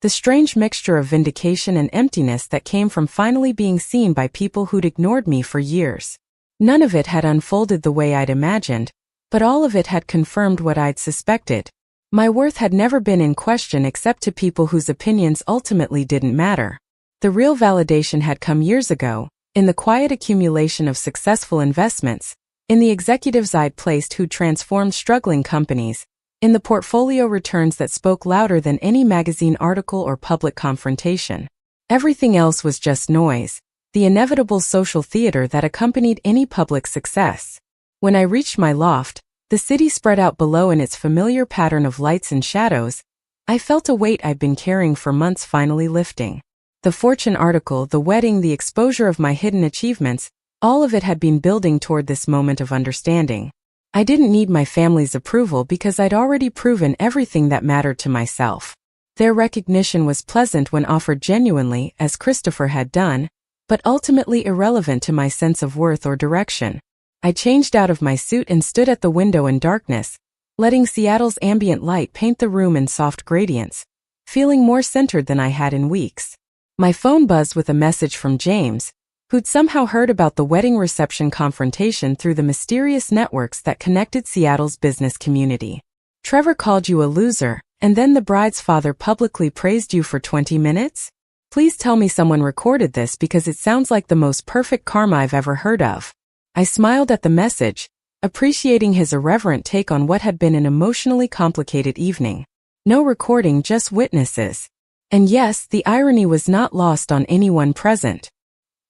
Speaker 1: the strange mixture of vindication and emptiness that came from finally being seen by people who'd ignored me for years. None of it had unfolded the way I'd imagined, but all of it had confirmed what I'd suspected. My worth had never been in question except to people whose opinions ultimately didn't matter. The real validation had come years ago, in the quiet accumulation of successful investments, in the executives I'd placed who'd transformed struggling companies, in the portfolio returns that spoke louder than any magazine article or public confrontation. Everything else was just noise, the inevitable social theater that accompanied any public success. When I reached my loft, the city spread out below in its familiar pattern of lights and shadows. I felt a weight I'd been carrying for months finally lifting. The Fortune article, the wedding, the exposure of my hidden achievements, all of it had been building toward this moment of understanding. I didn't need my family's approval because I'd already proven everything that mattered to myself. Their recognition was pleasant when offered genuinely, as Christopher had done, but ultimately irrelevant to my sense of worth or direction. I changed out of my suit and stood at the window in darkness, letting Seattle's ambient light paint the room in soft gradients, feeling more centered than I had in weeks. My phone buzzed with a message from James, who'd somehow heard about the wedding reception confrontation through the mysterious networks that connected Seattle's business community. "Trevor called you a loser, and then the bride's father publicly praised you for 20 minutes? Please tell me someone recorded this because it sounds like the most perfect karma I've ever heard of." I smiled at the message, appreciating his irreverent take on what had been an emotionally complicated evening. No recording, just witnesses. And yes, the irony was not lost on anyone present.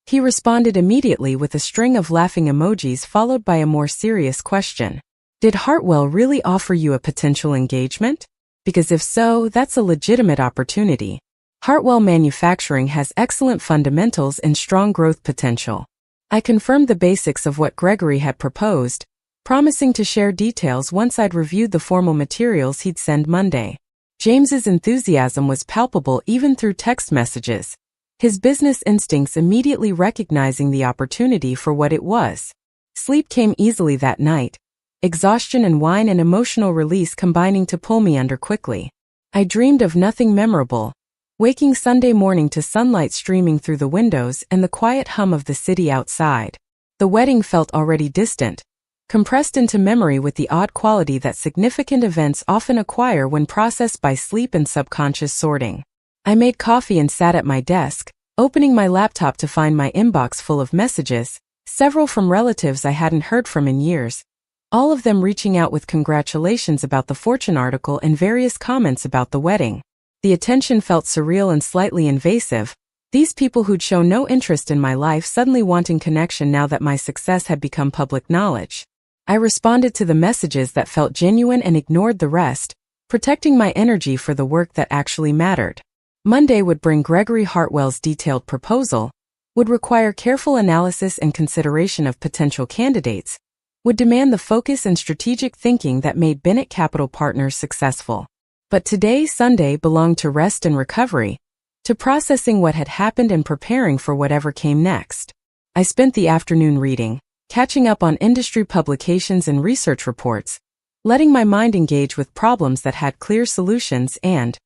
Speaker 1: He responded immediately with a string of laughing emojis followed by a more serious question. "Did Hartwell really offer you a potential engagement? Because if so, that's a legitimate opportunity. Hartwell Manufacturing has excellent fundamentals and strong growth potential." I confirmed the basics of what Gregory had proposed, promising to share details once I'd reviewed the formal materials he'd send Monday. James's enthusiasm was palpable even through text messages, his business instincts immediately recognizing the opportunity for what it was. Sleep came easily that night, exhaustion and wine and emotional release combining to pull me under quickly. I dreamed of nothing memorable, waking Sunday morning to sunlight streaming through the windows and the quiet hum of the city outside. The wedding felt already distant, compressed into memory with the odd quality that significant events often acquire when processed by sleep and subconscious sorting. I made coffee and sat at my desk, opening my laptop to find my inbox full of messages, several from relatives I hadn't heard from in years, all of them reaching out with congratulations about the Fortune article and various comments about the wedding. The attention felt surreal and slightly invasive, these people who'd shown no interest in my life suddenly wanting connection now that my success had become public knowledge. I responded to the messages that felt genuine and ignored the rest, protecting my energy for the work that actually mattered. Monday would bring Gregory Hartwell's detailed proposal, would require careful analysis and consideration of potential candidates, would demand the focus and strategic thinking that made Bennett Capital Partners successful. But today, Sunday, belonged to rest and recovery, to processing what had happened and preparing for whatever came next. I spent the afternoon reading, catching up on industry publications and research reports, letting my mind engage with problems that had clear solutions and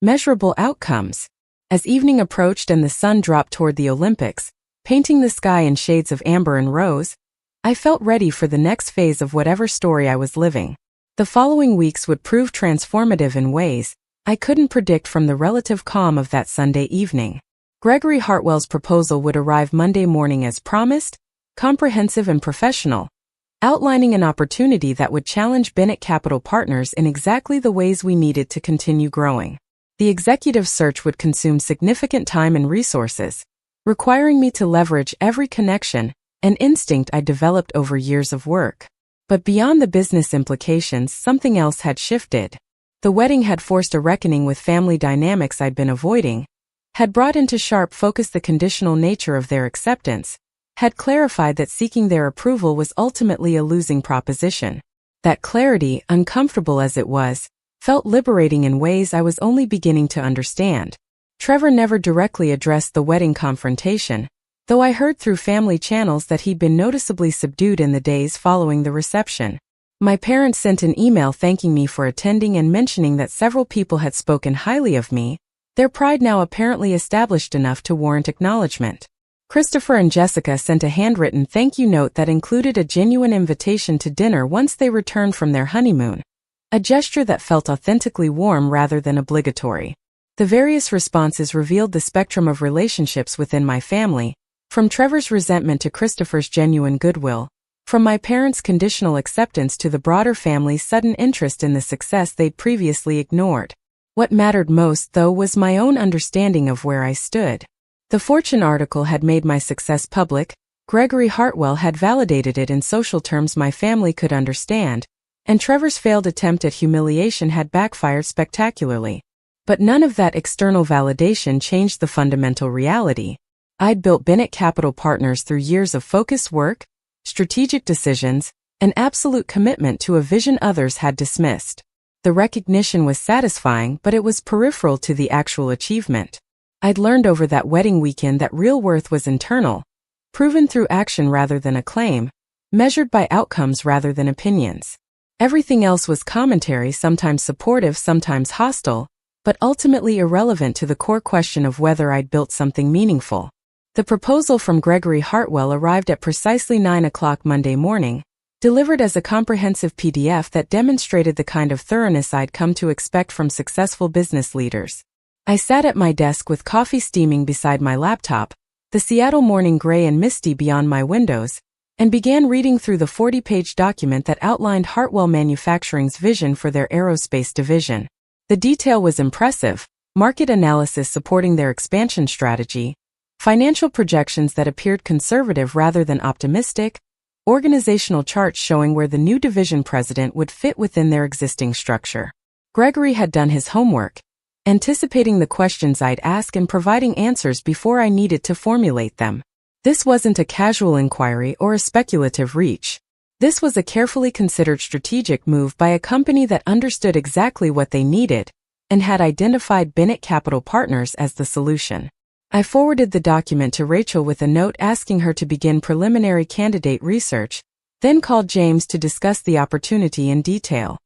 Speaker 1: measurable outcomes. As evening approached and the sun dropped toward the Olympics, painting the sky in shades of amber and rose, I felt ready for the next phase of whatever story I was living. The following weeks would prove transformative in ways I couldn't predict from the relative calm of that Sunday evening. Gregory Hartwell's proposal would arrive Monday morning as promised, comprehensive and professional, outlining an opportunity that would challenge Bennett Capital Partners in exactly the ways we needed to continue growing. The executive search would consume significant time and resources, requiring me to leverage every connection and instinct I developed over years of work. But beyond the business implications, something else had shifted. The wedding had forced a reckoning with family dynamics I'd been avoiding, had brought into sharp focus the conditional nature of their acceptance, had clarified that seeking their approval was ultimately a losing proposition. That clarity, uncomfortable as it was, felt liberating in ways I was only beginning to understand. Trevor never directly addressed the wedding confrontation, though I heard through family channels that he'd been noticeably subdued in the days following the reception. My parents sent an email thanking me for attending and mentioning that several people had spoken highly of me, their pride now apparently established enough to warrant acknowledgement. Christopher and Jessica sent a handwritten thank you note that included a genuine invitation to dinner once they returned from their honeymoon, a gesture that felt authentically warm rather than obligatory. The various responses revealed the spectrum of relationships within my family, from Trevor's resentment to Christopher's genuine goodwill, from my parents' conditional acceptance to the broader family's sudden interest in the success they'd previously ignored. What mattered most, though, was my own understanding of where I stood. The Fortune article had made my success public, Gregory Hartwell had validated it in social terms my family could understand, and Trevor's failed attempt at humiliation had backfired spectacularly. But none of that external validation changed the fundamental reality. I'd built Binnett Capital Partners through years of focused work, strategic decisions, and absolute commitment to a vision others had dismissed. The recognition was satisfying, but it was peripheral to the actual achievement. I'd learned over that wedding weekend that real worth was internal, proven through action rather than acclaim, measured by outcomes rather than opinions. Everything else was commentary, sometimes supportive, sometimes hostile, but ultimately irrelevant to the core question of whether I'd built something meaningful. The proposal from Gregory Hartwell arrived at precisely 9 o'clock Monday morning, delivered as a comprehensive PDF that demonstrated the kind of thoroughness I'd come to expect from successful business leaders. I sat at my desk with coffee steaming beside my laptop, the Seattle morning gray and misty beyond my windows, and began reading through the 40-page document that outlined Hartwell Manufacturing's vision for their aerospace division. The detail was impressive: market analysis supporting their expansion strategy, financial projections that appeared conservative rather than optimistic, organizational charts showing where the new division president would fit within their existing structure. Gregory had done his homework, anticipating the questions I'd ask and providing answers before I needed to formulate them. This wasn't a casual inquiry or a speculative reach. This was a carefully considered strategic move by a company that understood exactly what they needed and had identified Binnett Capital Partners as the solution. I forwarded the document to Rachel with a note asking her to begin preliminary candidate research, then called James to discuss the opportunity in detail.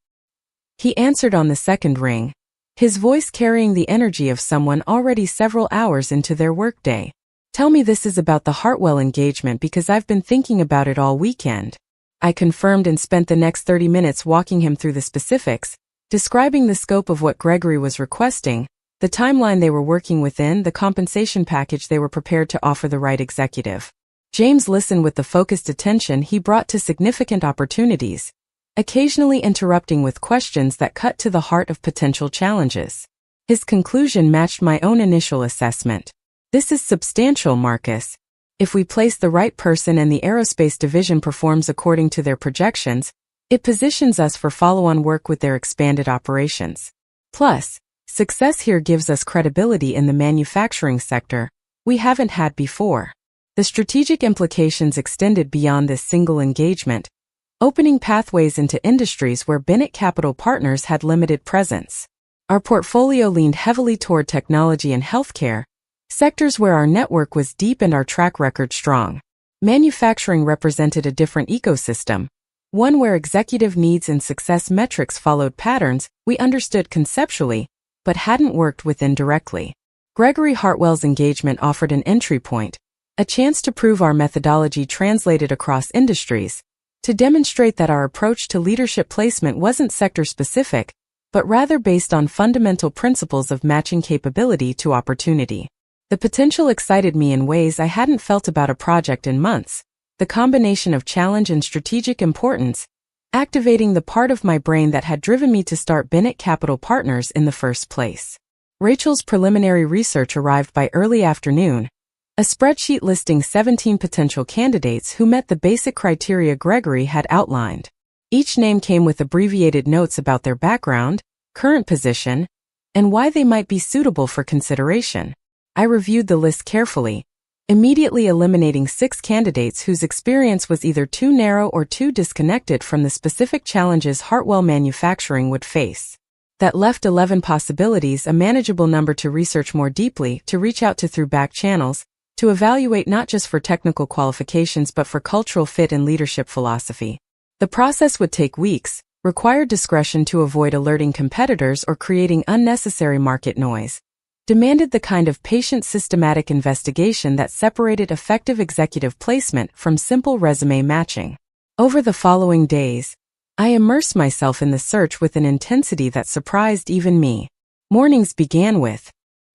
Speaker 1: He answered on the second ring, his voice carrying the energy of someone already several hours into their workday. "Tell me this is about the Hartwell engagement because I've been thinking about it all weekend." I confirmed and spent the next 30 minutes walking him through the specifics, describing the scope of what Gregory was requesting, the timeline they were working within, the compensation package they were prepared to offer the right executive. James listened with the focused attention he brought to significant opportunities, occasionally interrupting with questions that cut to the heart of potential challenges. His conclusion matched my own initial assessment. "This is substantial, Marcus. If we place the right person and the aerospace division performs according to their projections, it positions us for follow-on work with their expanded operations. Plus, success here gives us credibility in the manufacturing sector we haven't had before." The strategic implications extended beyond this single engagement, opening pathways into industries where Binnett Capital Partners had limited presence. Our portfolio leaned heavily toward technology and healthcare, sectors where our network was deep and our track record strong. Manufacturing represented a different ecosystem, one where executive needs and success metrics followed patterns we understood conceptually, but hadn't worked within directly. Gregory Hartwell's engagement offered an entry point, a chance to prove our methodology translated across industries, to demonstrate that our approach to leadership placement wasn't sector-specific, but rather based on fundamental principles of matching capability to opportunity. The potential excited me in ways I hadn't felt about a project in months, the combination of challenge and strategic importance, activating the part of my brain that had driven me to start Binnett Capital Partners in the first place. Rachel's preliminary research arrived by early afternoon, a spreadsheet listing 17 potential candidates who met the basic criteria Gregory had outlined. Each name came with abbreviated notes about their background, current position, and why they might be suitable for consideration. I reviewed the list carefully, immediately eliminating 6 candidates whose experience was either too narrow or too disconnected from the specific challenges Hartwell Manufacturing would face. That left 11 possibilities, a manageable number to research more deeply, to reach out to through back channels, to evaluate not just for technical qualifications but for cultural fit and leadership philosophy. The process would take weeks, required discretion to avoid alerting competitors or creating unnecessary market noise, demanded the kind of patient systematic investigation that separated effective executive placement from simple resume matching. Over the following days, I immersed myself in the search with an intensity that surprised even me. Mornings began with,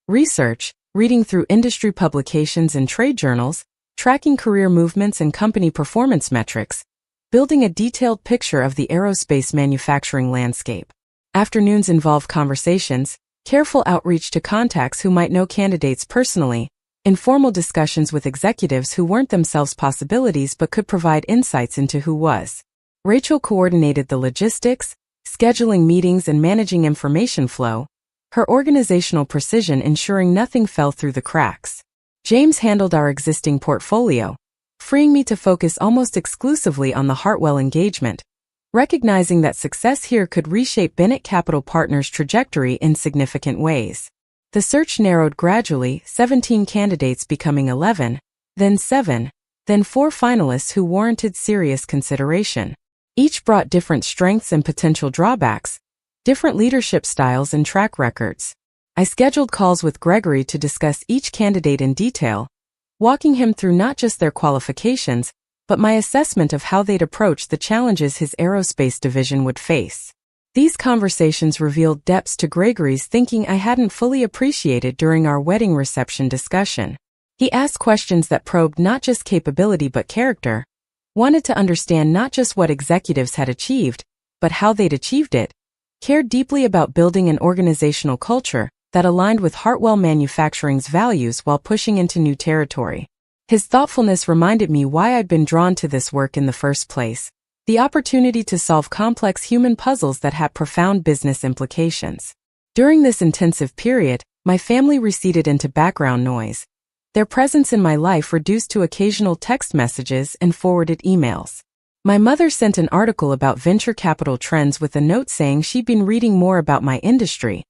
Speaker 1: Research, reading through industry publications and trade journals, tracking career movements and company performance metrics, building a detailed picture of the aerospace manufacturing landscape. Afternoons involve conversations, careful outreach to contacts who might know candidates personally, informal discussions with executives who weren't themselves possibilities but could provide insights into who was. Rachel coordinated the logistics, scheduling meetings and managing information flow, her organizational precision ensuring nothing fell through the cracks. James handled our existing portfolio, freeing me to focus almost exclusively on the Hartwell engagement, recognizing that success here could reshape Bennett Capital Partners' trajectory in significant ways. The search narrowed gradually, 17 candidates becoming 11, then 7, then 4 finalists who warranted serious consideration. Each brought different strengths and potential drawbacks, different leadership styles and track records. I scheduled calls with Gregory to discuss each candidate in detail, walking him through not just their qualifications, but my assessment of how they'd approach the challenges his aerospace division would face. These conversations revealed depths to Gregory's thinking I hadn't fully appreciated during our wedding reception discussion. He asked questions that probed not just capability but character, wanted to understand not just what executives had achieved, but how they'd achieved it, cared deeply about building an organizational culture that aligned with Hartwell Manufacturing's values while pushing into new territory. His thoughtfulness reminded me why I'd been drawn to this work in the first place: the opportunity to solve complex human puzzles that had profound business implications. During this intensive period, my family receded into background noise, their presence in my life reduced to occasional text messages and forwarded emails. My mother sent an article about venture capital trends with a note saying she'd been reading more about my industry,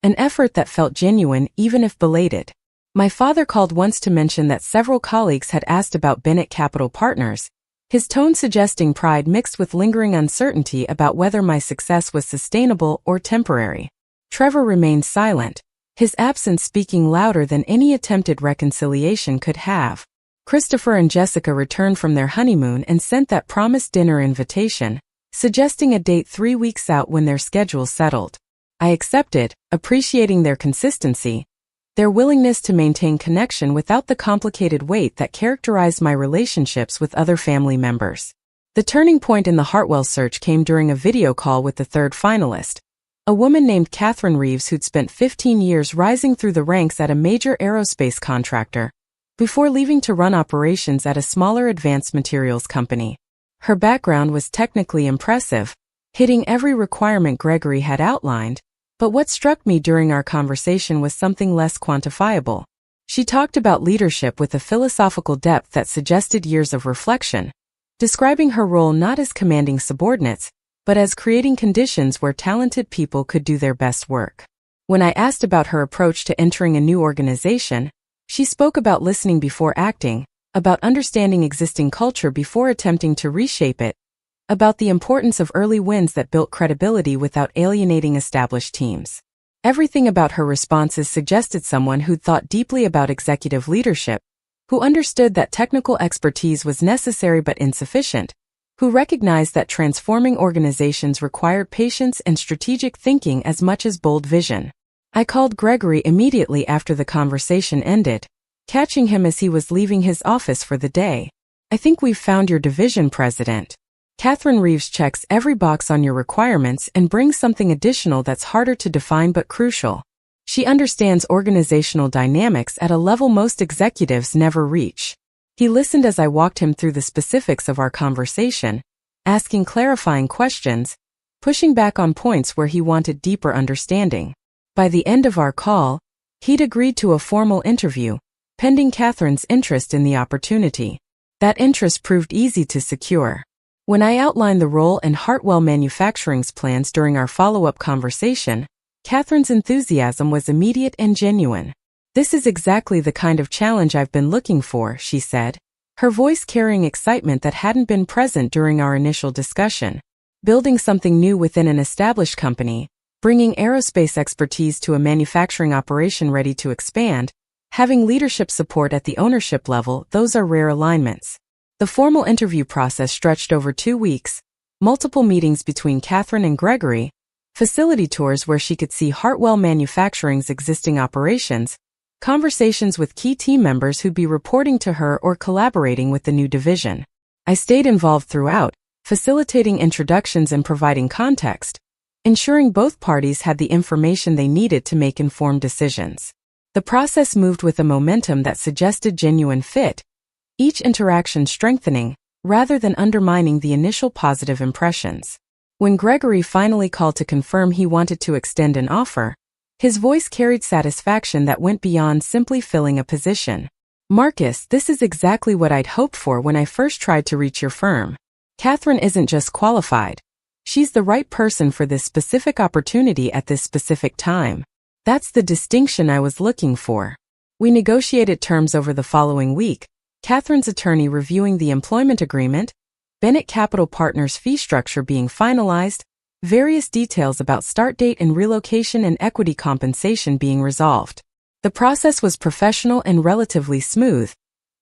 Speaker 1: an effort that felt genuine even if belated. My father called once to mention that several colleagues had asked about Bennett Capital Partners, his tone suggesting pride mixed with lingering uncertainty about whether my success was sustainable or temporary. Trevor remained silent, his absence speaking louder than any attempted reconciliation could have. Christopher and Jessica returned from their honeymoon and sent that promised dinner invitation, suggesting a date 3 weeks out when their schedules settled. I accepted, appreciating their consistency, their willingness to maintain connection without the complicated weight that characterized my relationships with other family members. The turning point in the Hartwell search came during a video call with the third finalist, a woman named Catherine Reeves who'd spent 15 years rising through the ranks at a major aerospace contractor, before leaving to run operations at a smaller advanced materials company. Her background was technically impressive, hitting every requirement Gregory had outlined, but what struck me during our conversation was something less quantifiable. She talked about leadership with a philosophical depth that suggested years of reflection, describing her role not as commanding subordinates, but as creating conditions where talented people could do their best work. When I asked about her approach to entering a new organization, she spoke about listening before acting, about understanding existing culture before attempting to reshape it, about the importance of early wins that built credibility without alienating established teams. Everything about her responses suggested someone who'd thought deeply about executive leadership, who understood that technical expertise was necessary but insufficient, who recognized that transforming organizations required patience and strategic thinking as much as bold vision. I called Gregory immediately after the conversation ended, catching him as he was leaving his office for the day. "I think we've found your division president. Catherine Reeves checks every box on your requirements and brings something additional that's harder to define but crucial. She understands organizational dynamics at a level most executives never reach." He listened as I walked him through the specifics of our conversation, asking clarifying questions, pushing back on points where he wanted deeper understanding. By the end of our call, he'd agreed to a formal interview, pending Catherine's interest in the opportunity. That interest proved easy to secure. When I outlined the role and Hartwell Manufacturing's plans during our follow-up conversation, Catherine's enthusiasm was immediate and genuine. "This is exactly the kind of challenge I've been looking for," she said, her voice carrying excitement that hadn't been present during our initial discussion. Building something new within an established company, bringing aerospace expertise to a manufacturing operation ready to expand, having leadership support at the ownership level, those are rare alignments. The formal interview process stretched over 2 weeks, multiple meetings between Catherine and Gregory, facility tours where she could see Hartwell Manufacturing's existing operations, conversations with key team members who'd be reporting to her or collaborating with the new division. I stayed involved throughout, facilitating introductions and providing context, ensuring both parties had the information they needed to make informed decisions. The process moved with a momentum that suggested genuine fit, each interaction strengthening, rather than undermining the initial positive impressions. When Gregory finally called to confirm he wanted to extend an offer, his voice carried satisfaction that went beyond simply filling a position. "Marcus, this is exactly what I'd hoped for when I first tried to reach your firm. Catherine isn't just qualified. She's the right person for this specific opportunity at this specific time. That's the distinction I was looking for." We negotiated terms over the following week, Catherine's attorney reviewing the employment agreement, Bennett Capital Partners' fee structure being finalized, various details about start date and relocation and equity compensation being resolved. The process was professional and relatively smooth,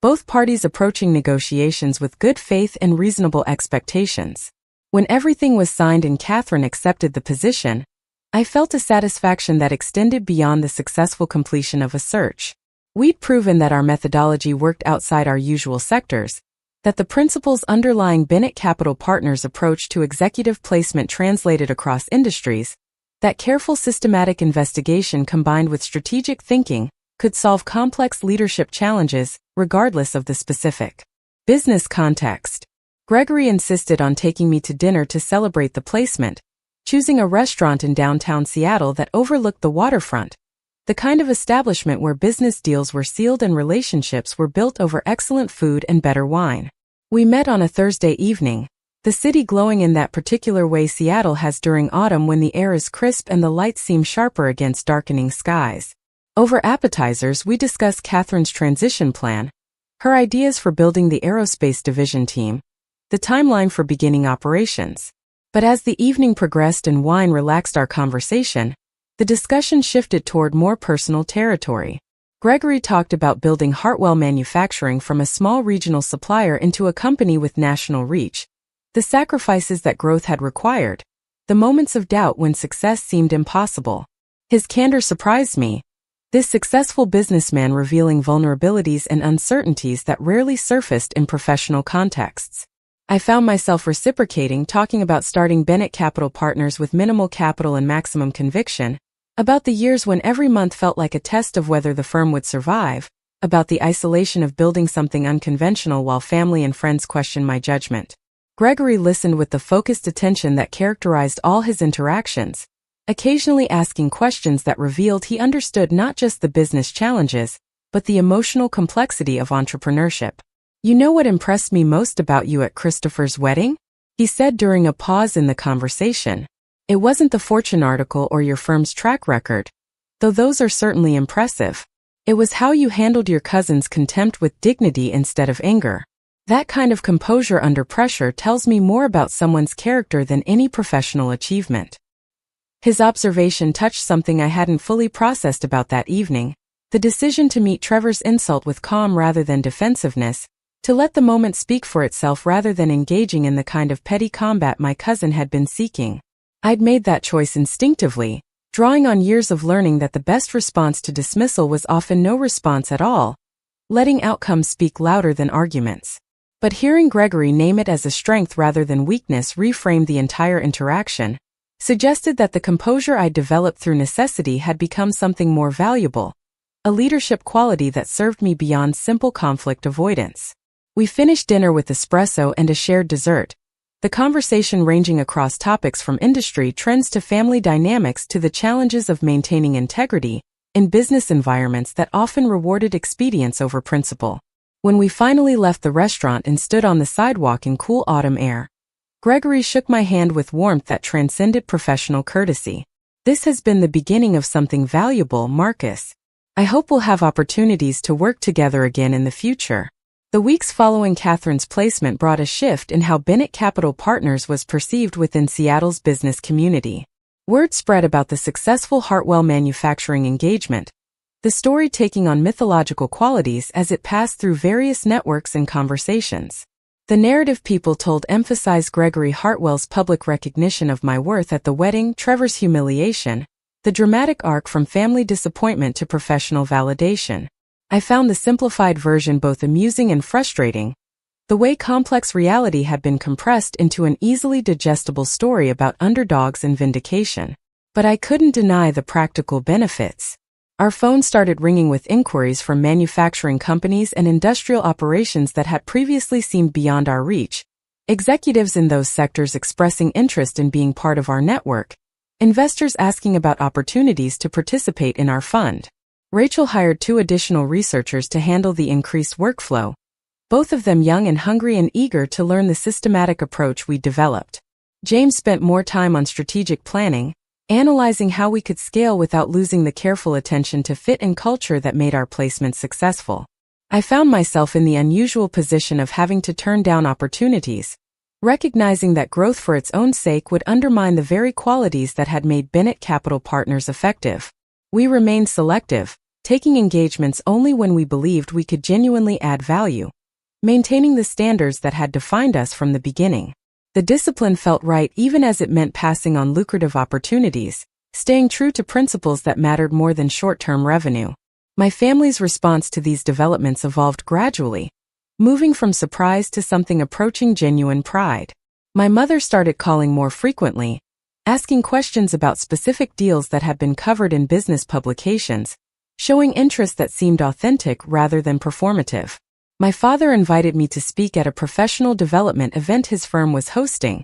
Speaker 1: both parties approaching negotiations with good faith and reasonable expectations. When everything was signed and Catherine accepted the position, I felt a satisfaction that extended beyond the successful completion of a search. We'd proven that our methodology worked outside our usual sectors, that the principles underlying Bennett Capital Partners' approach to executive placement translated across industries, that careful systematic investigation combined with strategic thinking could solve complex leadership challenges, regardless of the specific business context. Gregory insisted on taking me to dinner to celebrate the placement, choosing a restaurant in downtown Seattle that overlooked the waterfront, the kind of establishment where business deals were sealed and relationships were built over excellent food and better wine. We met on a Thursday evening, the city glowing in that particular way Seattle has during autumn when the air is crisp and the lights seem sharper against darkening skies. Over appetizers, we discussed Catherine's transition plan, her ideas for building the aerospace division team, the timeline for beginning operations. But as the evening progressed and wine relaxed our conversation, the discussion shifted toward more personal territory. Gregory talked about building Hartwell Manufacturing from a small regional supplier into a company with national reach, the sacrifices that growth had required, the moments of doubt when success seemed impossible. His candor surprised me, this successful businessman revealing vulnerabilities and uncertainties that rarely surfaced in professional contexts. I found myself reciprocating, talking about starting Bennett Capital Partners with minimal capital and maximum conviction, about the years when every month felt like a test of whether the firm would survive, about the isolation of building something unconventional while family and friends questioned my judgment. Gregory listened with the focused attention that characterized all his interactions, occasionally asking questions that revealed he understood not just the business challenges, but the emotional complexity of entrepreneurship. "You know what impressed me most about you at Christopher's wedding?" he said during a pause in the conversation. "It wasn't the Fortune article or your firm's track record, though those are certainly impressive. It was how you handled your cousin's contempt with dignity instead of anger. That kind of composure under pressure tells me more about someone's character than any professional achievement." His observation touched something I hadn't fully processed about that evening, the decision to meet Trevor's insult with calm rather than defensiveness, to let the moment speak for itself rather than engaging in the kind of petty combat my cousin had been seeking. I'd made that choice instinctively, drawing on years of learning that the best response to dismissal was often no response at all, letting outcomes speak louder than arguments. But hearing Gregory name it as a strength rather than weakness reframed the entire interaction, suggested that the composure I'd developed through necessity had become something more valuable, a leadership quality that served me beyond simple conflict avoidance. We finished dinner with espresso and a shared dessert, the conversation ranging across topics from industry trends to family dynamics to the challenges of maintaining integrity in business environments that often rewarded expedience over principle. When we finally left the restaurant and stood on the sidewalk in cool autumn air, Gregory shook my hand with warmth that transcended professional courtesy. "This has been the beginning of something valuable, Marcus. I hope we'll have opportunities to work together again in the future." The weeks following Catherine's placement brought a shift in how Bennett Capital Partners was perceived within Seattle's business community. Word spread about the successful Hartwell Manufacturing engagement, the story taking on mythological qualities as it passed through various networks and conversations. The narrative people told emphasized Gregory Hartwell's public recognition of my worth at the wedding, Trevor's humiliation, The dramatic arc from family disappointment to professional validation. I found the simplified version both amusing and frustrating. The way complex reality had been compressed into an easily digestible story about underdogs and vindication. But I couldn't deny the practical benefits. Our phone started ringing with inquiries from manufacturing companies and industrial operations that had previously seemed beyond our reach. Executives in those sectors expressing interest in being part of our network. Investors asking about opportunities to participate in our fund. Rachel hired 2 additional researchers to handle the increased workflow, both of them young and hungry and eager to learn the systematic approach we developed. James spent more time on strategic planning, analyzing how we could scale without losing the careful attention to fit and culture that made our placement successful. I found myself in the unusual position of having to turn down opportunities, recognizing that growth for its own sake would undermine the very qualities that had made Bennett Capital Partners effective. We remained selective, taking engagements only when we believed we could genuinely add value, maintaining the standards that had defined us from the beginning. The discipline felt right even as it meant passing on lucrative opportunities, staying true to principles that mattered more than short-term revenue. My family's response to these developments evolved gradually, moving from surprise to something approaching genuine pride. My mother started calling more frequently, asking questions about specific deals that had been covered in business publications, showing interest that seemed authentic rather than performative. My father invited me to speak at a professional development event his firm was hosting,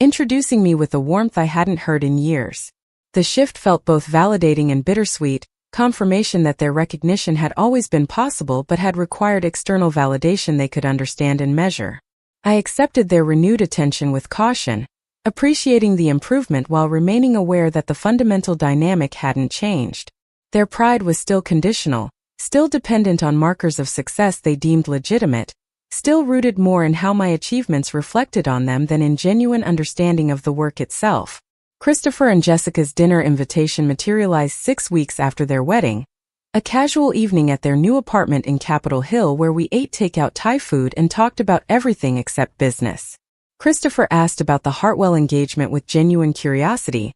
Speaker 1: introducing me with a warmth I hadn't heard in years. The shift felt both validating and bittersweet, confirmation that their recognition had always been possible but had required external validation they could understand and measure. I accepted their renewed attention with caution, appreciating the improvement while remaining aware that the fundamental dynamic hadn't changed. Their pride was still conditional, still dependent on markers of success they deemed legitimate, still rooted more in how my achievements reflected on them than in genuine understanding of the work itself. Christopher and Jessica's dinner invitation materialized 6 weeks after their wedding, a casual evening at their new apartment in Capitol Hill where we ate takeout Thai food and talked about everything except business. Christopher asked about the Hartwell engagement with genuine curiosity,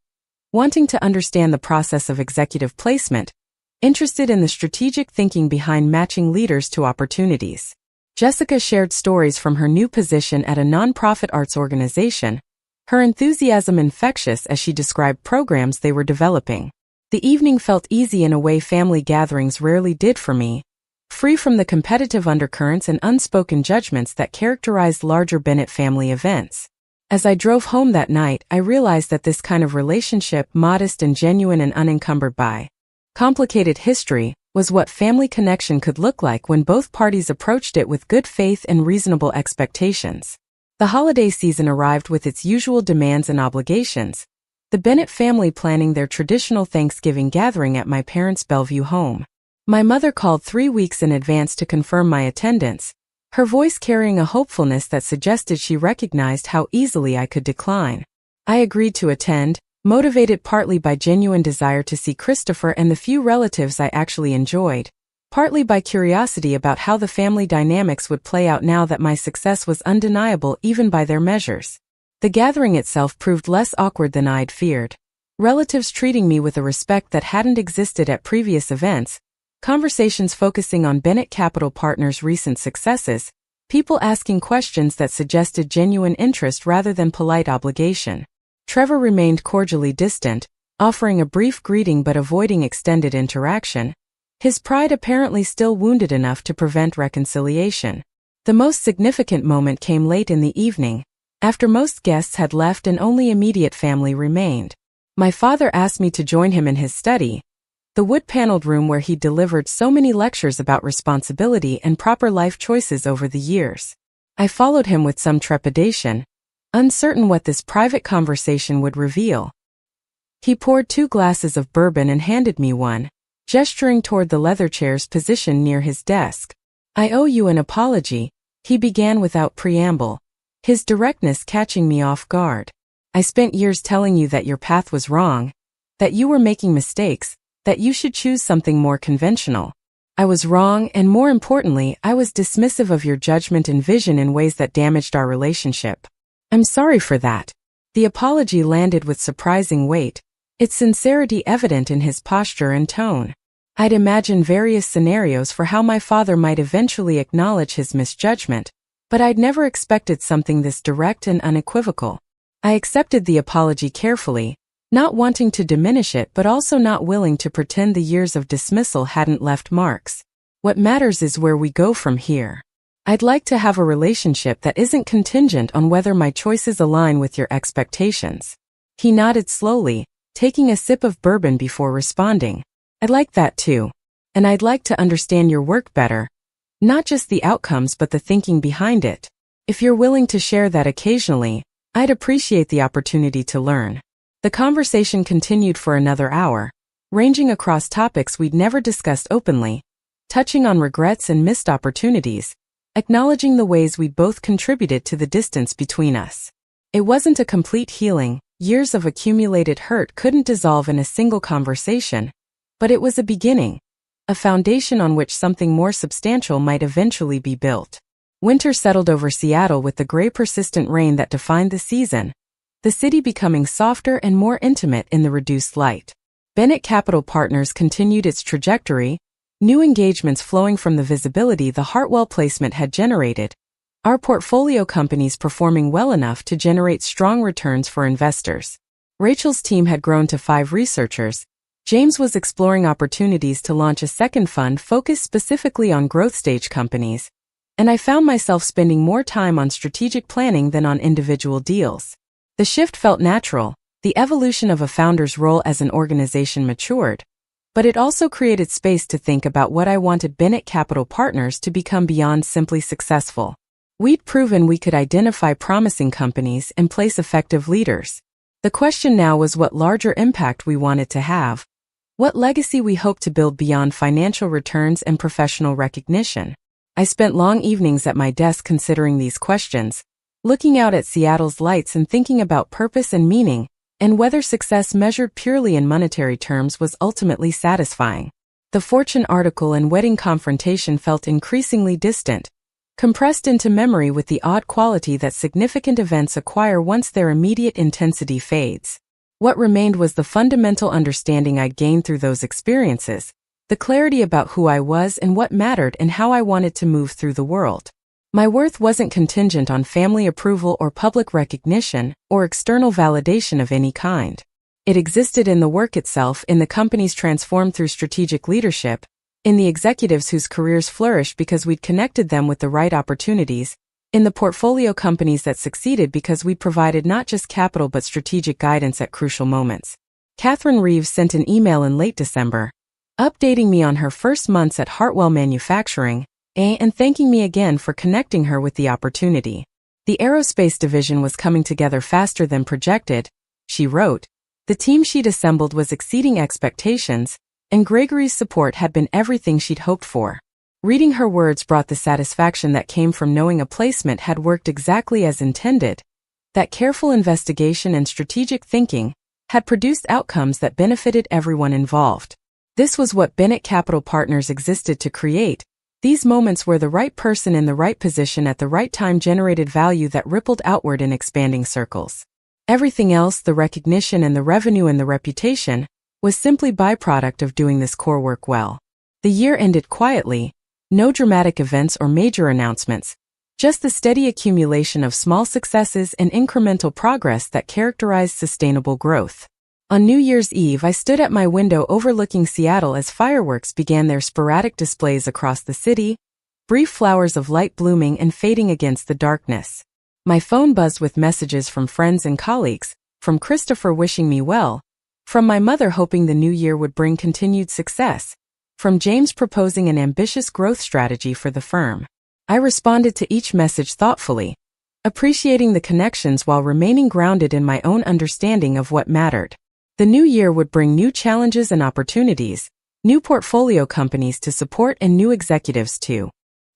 Speaker 1: wanting to understand the process of executive placement, interested in the strategic thinking behind matching leaders to opportunities. Jessica shared stories from her new position at a nonprofit arts organization, her enthusiasm infectious as she described programs they were developing. The evening felt easy in a way family gatherings rarely did for me, free from the competitive undercurrents and unspoken judgments that characterized larger Bennett family events. As I drove home that night, I realized that this kind of relationship, modest and genuine and unencumbered by complicated history, was what family connection could look like when both parties approached it with good faith and reasonable expectations. The holiday season arrived with its usual demands and obligations, the Bennett family planning their traditional Thanksgiving gathering at my parents' Bellevue home. My mother called 3 weeks in advance to confirm my attendance, her voice carrying a hopefulness that suggested she recognized how easily I could decline. I agreed to attend, motivated partly by genuine desire to see Christopher and the few relatives I actually enjoyed, partly by curiosity about how the family dynamics would play out now that my success was undeniable even by their measures. The gathering itself proved less awkward than I'd feared. Relatives treating me with a respect that hadn't existed at previous events, conversations focusing on Bennett Capital Partners' recent successes, people asking questions that suggested genuine interest rather than polite obligation. Trevor remained cordially distant, offering a brief greeting but avoiding extended interaction, his pride apparently still wounded enough to prevent reconciliation. The most significant moment came late in the evening, after most guests had left and only immediate family remained. My father asked me to join him in his study, the wood-paneled room where he delivered so many lectures about responsibility and proper life choices over the years. I followed him with some trepidation, uncertain what this private conversation would reveal. He poured 2 glasses of bourbon and handed me one, gesturing toward the leather chairs positioned near his desk. "I owe you an apology," he began without preamble, his directness catching me off guard. "I spent years telling you that your path was wrong, that you were making mistakes, that you should choose something more conventional. I was wrong, and more importantly, I was dismissive of your judgment and vision in ways that damaged our relationship. I'm sorry for that." The apology landed with surprising weight, its sincerity evident in his posture and tone. I'd imagined various scenarios for how my father might eventually acknowledge his misjudgment, but I'd never expected something this direct and unequivocal. I accepted the apology carefully, not wanting to diminish it but also not willing to pretend the years of dismissal hadn't left marks. What matters is where we go from here. I'd like to have a relationship that isn't contingent on whether my choices align with your expectations. He nodded slowly, taking a sip of bourbon before responding. I'd like that too. And I'd like to understand your work better. Not just the outcomes but the thinking behind it. If you're willing to share that occasionally, I'd appreciate the opportunity to learn. The conversation continued for another hour, ranging across topics we'd never discussed openly, touching on regrets and missed opportunities, acknowledging the ways we'd both contributed to the distance between us. It wasn't a complete healing. Years of accumulated hurt couldn't dissolve in a single conversation, but it was a beginning, a foundation on which something more substantial might eventually be built. Winter settled over Seattle with the gray persistent rain that defined the season, the city becoming softer and more intimate in the reduced light. Bennett Capital Partners continued its trajectory, new engagements flowing from the visibility the Hartwell placement had generated, our portfolio companies performing well enough to generate strong returns for investors. Rachel's team had grown to 5 researchers. James was exploring opportunities to launch a second fund focused specifically on growth stage companies, and I found myself spending more time on strategic planning than on individual deals. The shift felt natural, the evolution of a founder's role as an organization matured, but it also created space to think about what I wanted Bennett Capital Partners to become beyond simply successful. We'd proven we could identify promising companies and place effective leaders. The question now was what larger impact we wanted to have, what legacy we hoped to build beyond financial returns and professional recognition. I spent long evenings at my desk considering these questions, looking out at Seattle's lights and thinking about purpose and meaning, and whether success measured purely in monetary terms was ultimately satisfying. The Fortune article and wedding confrontation felt increasingly distant, compressed into memory with the odd quality that significant events acquire once their immediate intensity fades. What remained was the fundamental understanding I'd gained through those experiences, the clarity about who I was and what mattered and how I wanted to move through the world. My worth wasn't contingent on family approval or public recognition or external validation of any kind. It existed in the work itself, in the companies transformed through strategic leadership, in the executives whose careers flourished because we'd connected them with the right opportunities, in the portfolio companies that succeeded because we provided not just capital but strategic guidance at crucial moments. Catherine Reeves sent an email in late December, updating me on her first months at Hartwell Manufacturing, and thanking me again for connecting her with the opportunity. The aerospace division was coming together faster than projected, she wrote. The team she'd assembled was exceeding expectations, and Gregory's support had been everything she'd hoped for. Reading her words brought the satisfaction that came from knowing a placement had worked exactly as intended, that careful investigation and strategic thinking had produced outcomes that benefited everyone involved. This was what Bennett Capital Partners existed to create. These moments where the right person in the right position at the right time generated value that rippled outward in expanding circles. Everything else, the recognition and the revenue and the reputation, was simply byproduct of doing this core work well. The year ended quietly, no dramatic events or major announcements, just the steady accumulation of small successes and incremental progress that characterized sustainable growth. On New Year's Eve, I stood at my window overlooking Seattle as fireworks began their sporadic displays across the city, brief flowers of light blooming and fading against the darkness. My phone buzzed with messages from friends and colleagues, from Christopher wishing me well, from my mother hoping the new year would bring continued success, from James proposing an ambitious growth strategy for the firm. I responded to each message thoughtfully, appreciating the connections while remaining grounded in my own understanding of what mattered. The new year would bring new challenges and opportunities, new portfolio companies to support and new executives to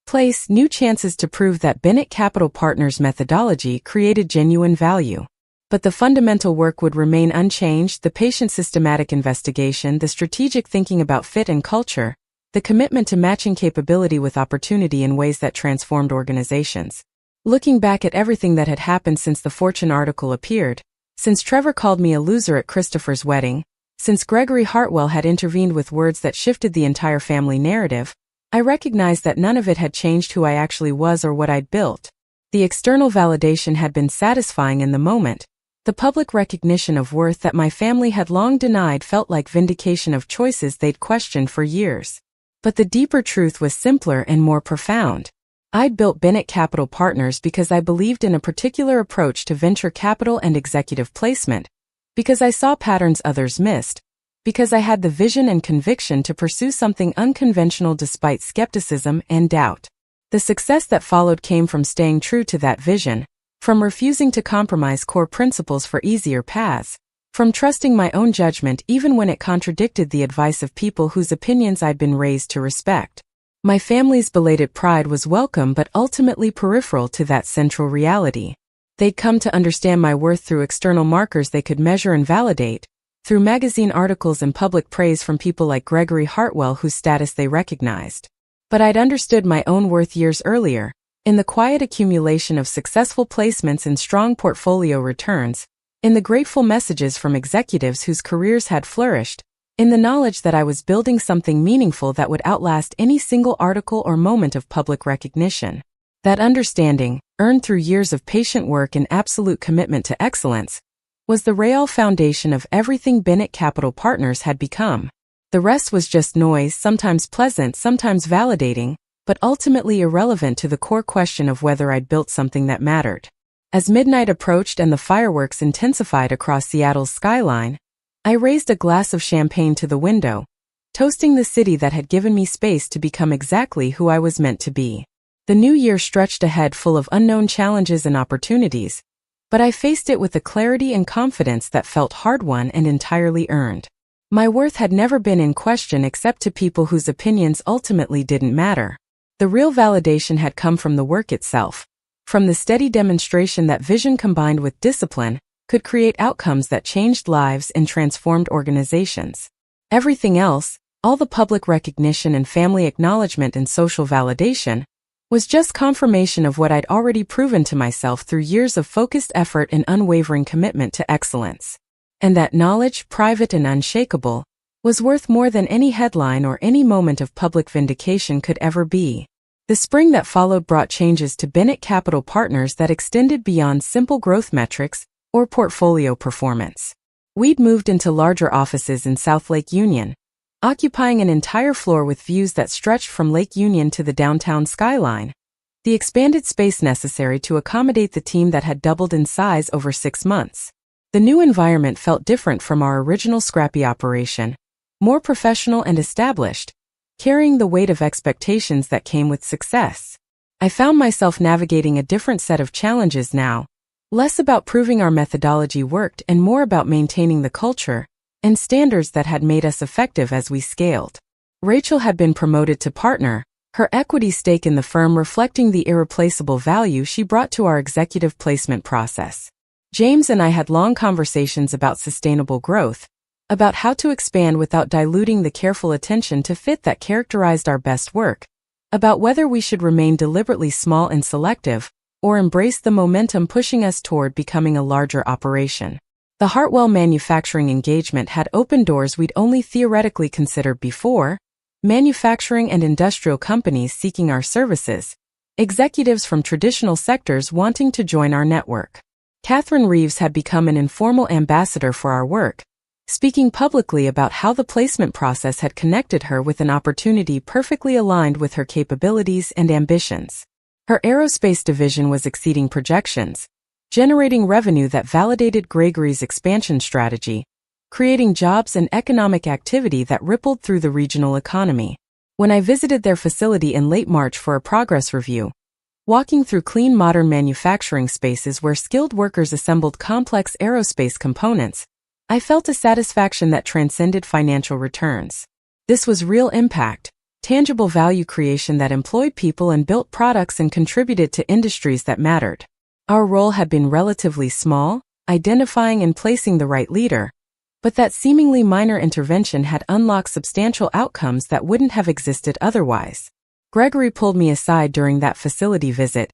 Speaker 1: place, new chances to prove that Bennett Capital Partners' methodology created genuine value. But the fundamental work would remain unchanged: the patient systematic investigation, the strategic thinking about fit and culture, the commitment to matching capability with opportunity in ways that transformed organizations. Looking back at everything that had happened since the Fortune article appeared, since Trevor called me a loser at Christopher's wedding, Since Gregory Hartwell had intervened with words that shifted the entire family narrative, I recognized that none of it had changed who I actually was or what I'd built. The external validation had been satisfying in the moment. The public recognition of worth that my family had long denied felt like vindication of choices they'd questioned for years. But the deeper truth was simpler and more profound. I'd built Bennett Capital Partners because I believed in a particular approach to venture capital and executive placement, because I saw patterns others missed, because I had the vision and conviction to pursue something unconventional despite skepticism and doubt. The success that followed came from staying true to that vision, from refusing to compromise core principles for easier paths, from trusting my own judgment even when it contradicted the advice of people whose opinions I'd been raised to respect. My family's belated pride was welcome but ultimately peripheral to that central reality. They'd come to understand my worth through external markers they could measure and validate, through magazine articles and public praise from people like Gregory Hartwell whose status they recognized. But I'd understood my own worth years earlier, in the quiet accumulation of successful placements and strong portfolio returns, in the grateful messages from executives whose careers had flourished, in the knowledge that I was building something meaningful that would outlast any single article or moment of public recognition. That understanding, earned through years of patient work and absolute commitment to excellence, was the real foundation of everything Bennett Capital Partners had become. The rest was just noise, sometimes pleasant, sometimes validating, but ultimately irrelevant to the core question of whether I'd built something that mattered. As midnight approached and the fireworks intensified across Seattle's skyline, I raised a glass of champagne to the window, toasting the city that had given me space to become exactly who I was meant to be. The new year stretched ahead full of unknown challenges and opportunities, but I faced it with a clarity and confidence that felt hard-won and entirely earned. My worth had never been in question except to people whose opinions ultimately didn't matter. The real validation had come from the work itself, from the steady demonstration that vision combined with discipline could create outcomes that changed lives and transformed organizations. Everything else, all the public recognition and family acknowledgement and social validation, was just confirmation of what I'd already proven to myself through years of focused effort and unwavering commitment to excellence. And that knowledge, private and unshakable, was worth more than any headline or any moment of public vindication could ever be. The spring that followed brought changes to Bennett Capital Partners that extended beyond simple growth metrics or portfolio performance. We'd moved into larger offices in South Lake Union, occupying an entire floor with views that stretched from Lake Union to the downtown skyline, the expanded space necessary to accommodate the team that had doubled in size over 6 months. The new environment felt different from our original scrappy operation, more professional and established, carrying the weight of expectations that came with success. I found myself navigating a different set of challenges now, less about proving our methodology worked and more about maintaining the culture and standards that had made us effective as we scaled. Rachel had been promoted to partner, her equity stake in the firm reflecting the irreplaceable value she brought to our executive placement process. James and I had long conversations about sustainable growth, about how to expand without diluting the careful attention to fit that characterized our best work, about whether we should remain deliberately small and selective, or embrace the momentum pushing us toward becoming a larger operation. The Hartwell manufacturing engagement had opened doors we'd only theoretically considered before: manufacturing and industrial companies seeking our services, executives from traditional sectors wanting to join our network. Catherine Reeves had become an informal ambassador for our work, speaking publicly about how the placement process had connected her with an opportunity perfectly aligned with her capabilities and ambitions. Her aerospace division was exceeding projections, generating revenue that validated Gregory's expansion strategy, creating jobs and economic activity that rippled through the regional economy. When I visited their facility in late March for a progress review, walking through clean modern manufacturing spaces where skilled workers assembled complex aerospace components, I felt a satisfaction that transcended financial returns. This was real impact, tangible value creation that employed people and built products and contributed to industries that mattered. Our role had been relatively small, identifying and placing the right leader, but that seemingly minor intervention had unlocked substantial outcomes that wouldn't have existed otherwise. Gregory pulled me aside during that facility visit,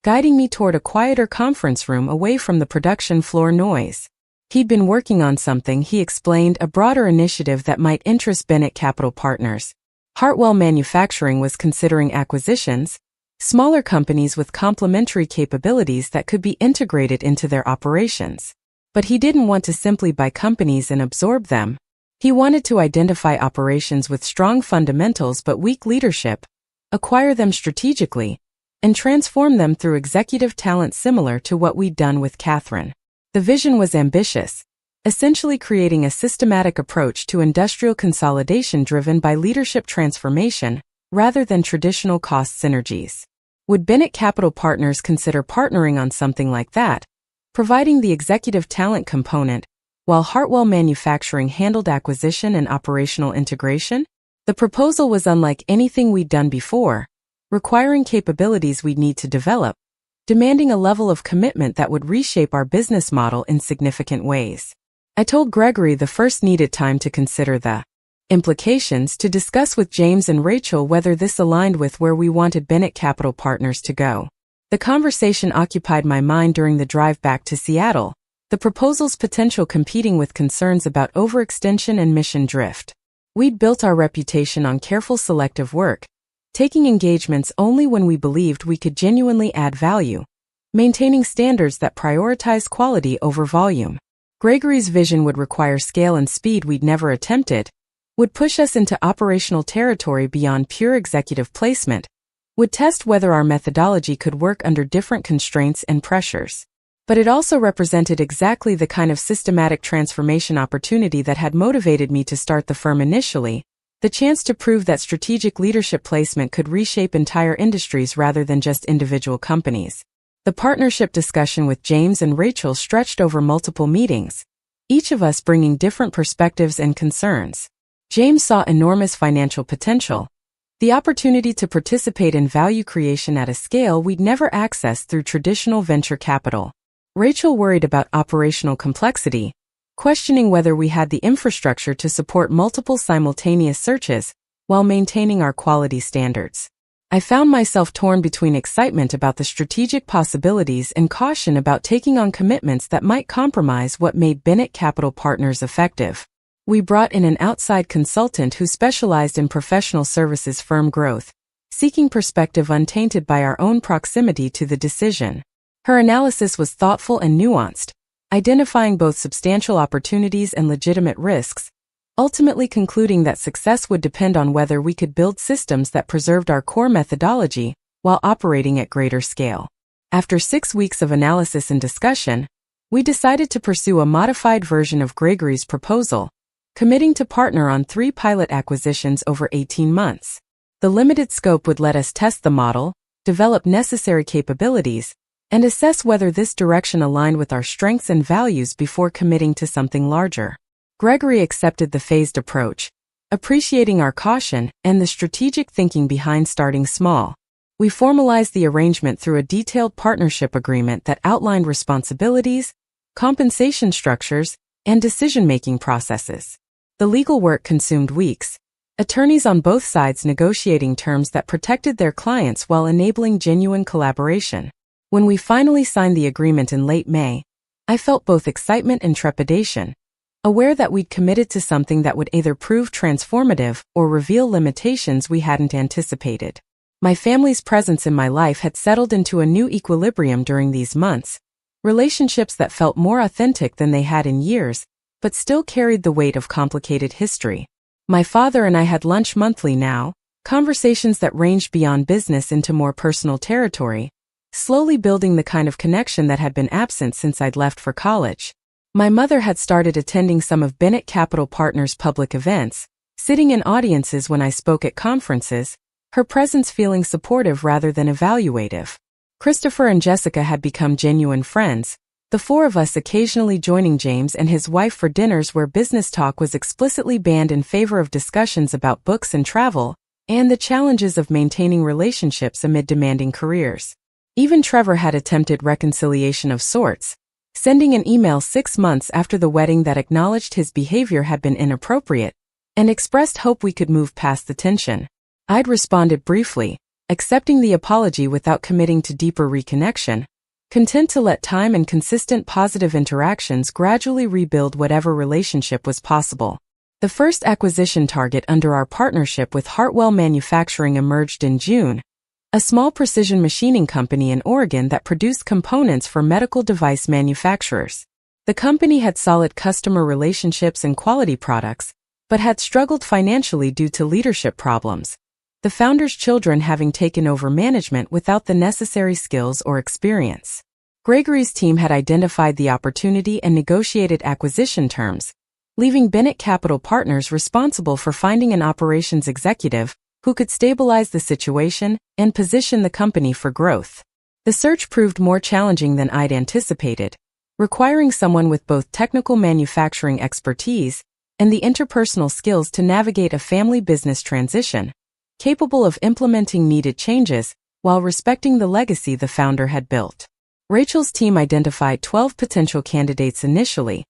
Speaker 1: guiding me toward a quieter conference room away from the production floor noise. He'd been working on something, he explained, a broader initiative that might interest Bennett Capital Partners. Hartwell Manufacturing was considering acquisitions, smaller companies with complementary capabilities that could be integrated into their operations. But he didn't want to simply buy companies and absorb them. He wanted to identify operations with strong fundamentals but weak leadership, acquire them strategically, and transform them through executive talent similar to what we'd done with Catherine. The vision was ambitious, essentially creating a systematic approach to industrial consolidation driven by leadership transformation rather than traditional cost synergies. Would Bennett Capital Partners consider partnering on something like that, providing the executive talent component, while Hartwell Manufacturing handled acquisition and operational integration? The proposal was unlike anything we'd done before, requiring capabilities we'd need to develop, demanding a level of commitment that would reshape our business model in significant ways. I told Gregory the first needed time to consider the implications, to discuss with James and Rachel whether this aligned with where we wanted Bennett Capital Partners to go. The conversation occupied my mind during the drive back to Seattle, the proposal's potential competing with concerns about overextension and mission drift. We'd built our reputation on careful selective work, taking engagements only when we believed we could genuinely add value, maintaining standards that prioritize quality over volume. Gregory's vision would require scale and speed we'd never attempted, would push us into operational territory beyond pure executive placement, would test whether our methodology could work under different constraints and pressures. But it also represented exactly the kind of systematic transformation opportunity that had motivated me to start the firm initially, the chance to prove that strategic leadership placement could reshape entire industries rather than just individual companies. The partnership discussion with James and Rachel stretched over multiple meetings, each of us bringing different perspectives and concerns. James saw enormous financial potential, the opportunity to participate in value creation at a scale we'd never accessed through traditional venture capital. Rachel worried about operational complexity, questioning whether we had the infrastructure to support multiple simultaneous searches while maintaining our quality standards. I found myself torn between excitement about the strategic possibilities and caution about taking on commitments that might compromise what made Bennett Capital Partners effective. We brought in an outside consultant who specialized in professional services firm growth, seeking perspective untainted by our own proximity to the decision. Her analysis was thoughtful and nuanced, identifying both substantial opportunities and legitimate risks, ultimately concluding that success would depend on whether we could build systems that preserved our core methodology while operating at greater scale. After 6 weeks of analysis and discussion, we decided to pursue a modified version of Gregory's proposal, committing to partner on 3 pilot acquisitions over 18 months. The limited scope would let us test the model, develop necessary capabilities, and assess whether this direction aligned with our strengths and values before committing to something larger. Gregory accepted the phased approach, appreciating our caution and the strategic thinking behind starting small. We formalized the arrangement through a detailed partnership agreement that outlined responsibilities, compensation structures, and decision-making processes. The legal work consumed weeks, attorneys on both sides negotiating terms that protected their clients while enabling genuine collaboration. When we finally signed the agreement in late May, I felt both excitement and trepidation, aware that we'd committed to something that would either prove transformative or reveal limitations we hadn't anticipated. My family's presence in my life had settled into a new equilibrium during these months, relationships that felt more authentic than they had in years, but still carried the weight of complicated history. My father and I had lunch monthly now, conversations that ranged beyond business into more personal territory, slowly building the kind of connection that had been absent since I'd left for college. My mother had started attending some of Bennett Capital Partners' public events, sitting in audiences when I spoke at conferences, her presence feeling supportive rather than evaluative. Christopher and Jessica had become genuine friends, the 4 of us occasionally joining James and his wife for dinners where business talk was explicitly banned in favor of discussions about books and travel, and the challenges of maintaining relationships amid demanding careers. Even Trevor had attempted reconciliation of sorts, sending an email 6 months after the wedding that acknowledged his behavior had been inappropriate and expressed hope we could move past the tension. I'd responded briefly, accepting the apology without committing to deeper reconnection, content to let time and consistent positive interactions gradually rebuild whatever relationship was possible. The first acquisition target under our partnership with Hartwell Manufacturing emerged in June, a small precision machining company in Oregon that produced components for medical device manufacturers. The company had solid customer relationships and quality products, but had struggled financially due to leadership problems, the founder's children having taken over management without the necessary skills or experience. Gregory's team had identified the opportunity and negotiated acquisition terms, leaving Bennett Capital Partners responsible for finding an operations executive who could stabilize the situation and position the company for growth. The search proved more challenging than I'd anticipated, requiring someone with both technical manufacturing expertise and the interpersonal skills to navigate a family business transition, capable of implementing needed changes while respecting the legacy the founder had built. Rachel's team identified 12 potential candidates initially,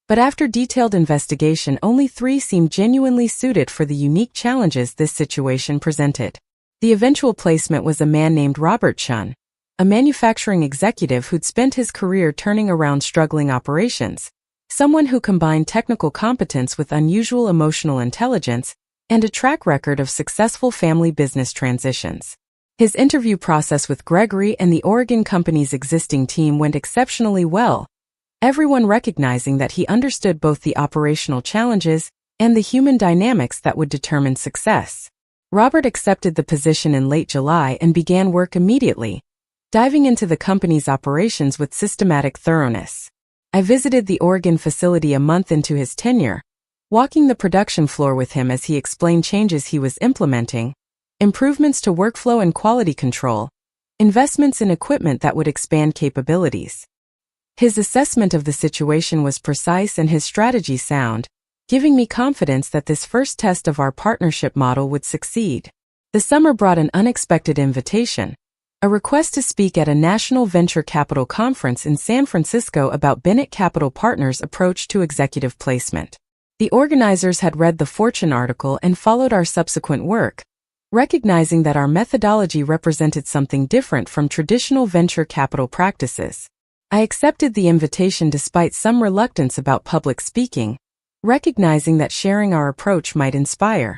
Speaker 1: but after detailed investigation, only 3 seemed genuinely suited for the unique challenges this situation presented. The eventual placement was a man named Robert Chun, a manufacturing executive who'd spent his career turning around struggling operations, someone who combined technical competence with unusual emotional intelligence and a track record of successful family business transitions. His interview process with Gregory and the Oregon company's existing team went exceptionally well, everyone recognizing that he understood both the operational challenges and the human dynamics that would determine success. Robert accepted the position in late July and began work immediately, diving into the company's operations with systematic thoroughness. I visited the Oregon facility a month into his tenure, walking the production floor with him as he explained changes he was implementing, improvements to workflow and quality control, investments in equipment that would expand capabilities. His assessment of the situation was precise and his strategy sound, giving me confidence that this first test of our partnership model would succeed. The summer brought an unexpected invitation, a request to speak at a national venture capital conference in San Francisco about Bennett Capital Partners' approach to executive placement. The organizers had read the Fortune article and followed our subsequent work, recognizing that our methodology represented something different from traditional venture capital practices. I accepted the invitation despite some reluctance about public speaking, recognizing that sharing our approach might inspire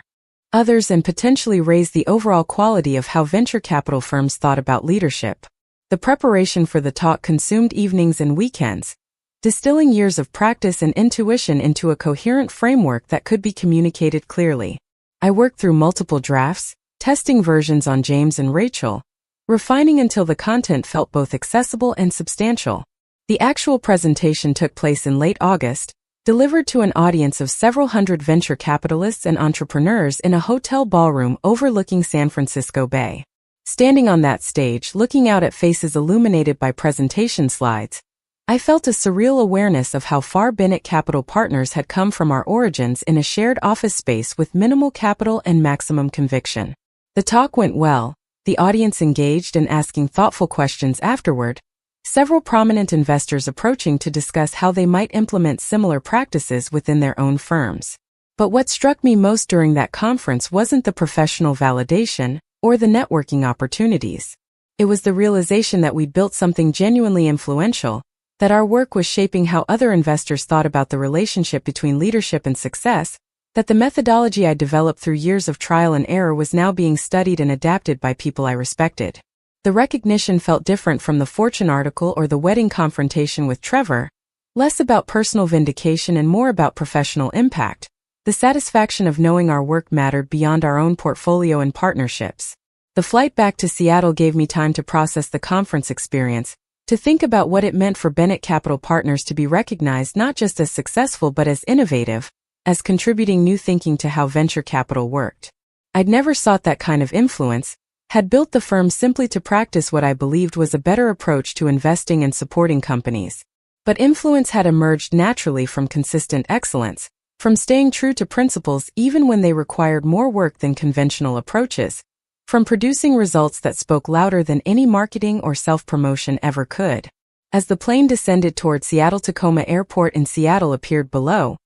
Speaker 1: others and potentially raise the overall quality of how venture capital firms thought about leadership. The preparation for the talk consumed evenings and weekends, distilling years of practice and intuition into a coherent framework that could be communicated clearly. I worked through multiple drafts, testing versions on James and Rachel, refining until the content felt both accessible and substantial. The actual presentation took place in late August, delivered to an audience of several hundred venture capitalists and entrepreneurs in a hotel ballroom overlooking San Francisco Bay. Standing on that stage, looking out at faces illuminated by presentation slides, I felt a surreal awareness of how far Bennett Capital Partners had come from our origins in a shared office space with minimal capital and maximum conviction. The talk went well, the audience engaged and asking thoughtful questions afterward, several prominent investors approaching to discuss how they might implement similar practices within their own firms. But what struck me most during that conference wasn't the professional validation or the networking opportunities. It was the realization that we'd built something genuinely influential, that our work was shaping how other investors thought about the relationship between leadership and success, that the methodology I developed through years of trial and error was now being studied and adapted by people I respected. The recognition felt different from the Fortune article or the wedding confrontation with Trevor, less about personal vindication and more about professional impact, the satisfaction of knowing our work mattered beyond our own portfolio and partnerships. The flight back to Seattle gave me time to process the conference experience, to think about what it meant for Bennett Capital Partners to be recognized not just as successful but as innovative, as contributing new thinking to how venture capital worked. I'd never sought that kind of influence, had built the firm simply to practice what I believed was a better approach to investing and supporting companies. But influence had emerged naturally from consistent excellence, from staying true to principles even when they required more work than conventional approaches, from producing results that spoke louder than any marketing or self-promotion ever could. As the plane descended toward Seattle-Tacoma Airport in Seattle appeared below,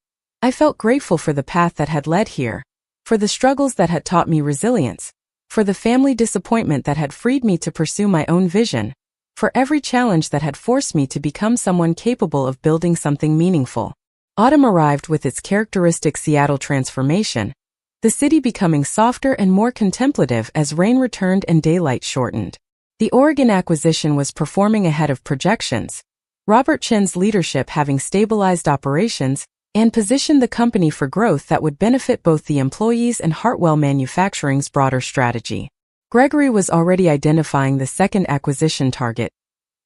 Speaker 1: I felt grateful for the path that had led here, for the struggles that had taught me resilience, for the family disappointment that had freed me to pursue my own vision, for every challenge that had forced me to become someone capable of building something meaningful. Autumn arrived with its characteristic Seattle transformation, the city becoming softer and more contemplative as rain returned and daylight shortened. The Oregon acquisition was performing ahead of projections, Robert Chen's leadership having stabilized operations and positioned the company for growth that would benefit both the employees and Hartwell Manufacturing's broader strategy. Gregory was already identifying the second acquisition target,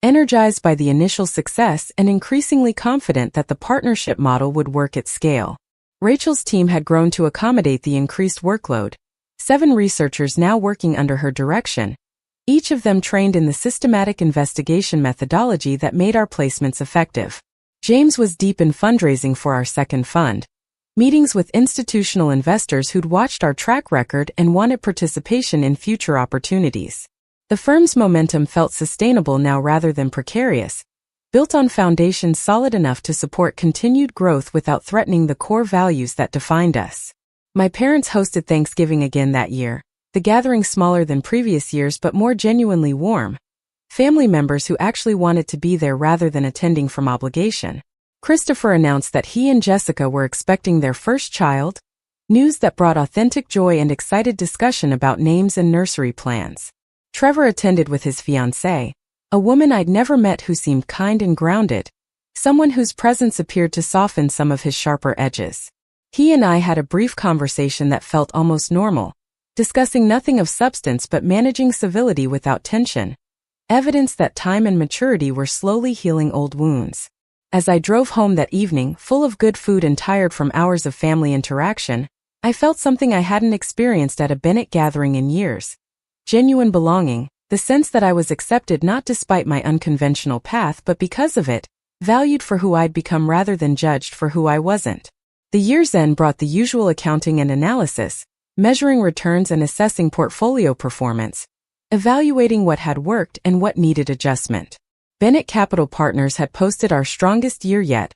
Speaker 1: energized by the initial success and increasingly confident that the partnership model would work at scale. Rachel's team had grown to accommodate the increased workload, 7 researchers now working under her direction, each of them trained in the systematic investigation methodology that made our placements effective. James was deep in fundraising for our second fund, meetings with institutional investors who'd watched our track record and wanted participation in future opportunities. The firm's momentum felt sustainable now rather than precarious, built on foundations solid enough to support continued growth without threatening the core values that defined us. My parents hosted Thanksgiving again that year, the gathering smaller than previous years but more genuinely warm. Family members who actually wanted to be there rather than attending from obligation. Christopher announced that he and Jessica were expecting their first child, news that brought authentic joy and excited discussion about names and nursery plans. Trevor attended with his fiancée, a woman I'd never met who seemed kind and grounded, someone whose presence appeared to soften some of his sharper edges. He and I had a brief conversation that felt almost normal, discussing nothing of substance but managing civility without tension, evidence that time and maturity were slowly healing old wounds. As I drove home that evening, full of good food and tired from hours of family interaction, I felt something I hadn't experienced at a Bennett gathering in years. Genuine belonging, the sense that I was accepted not despite my unconventional path but because of it, valued for who I'd become rather than judged for who I wasn't. The year's end brought the usual accounting and analysis, measuring returns and assessing portfolio performance, evaluating what had worked and what needed adjustment. Bennett Capital Partners had posted our strongest year yet,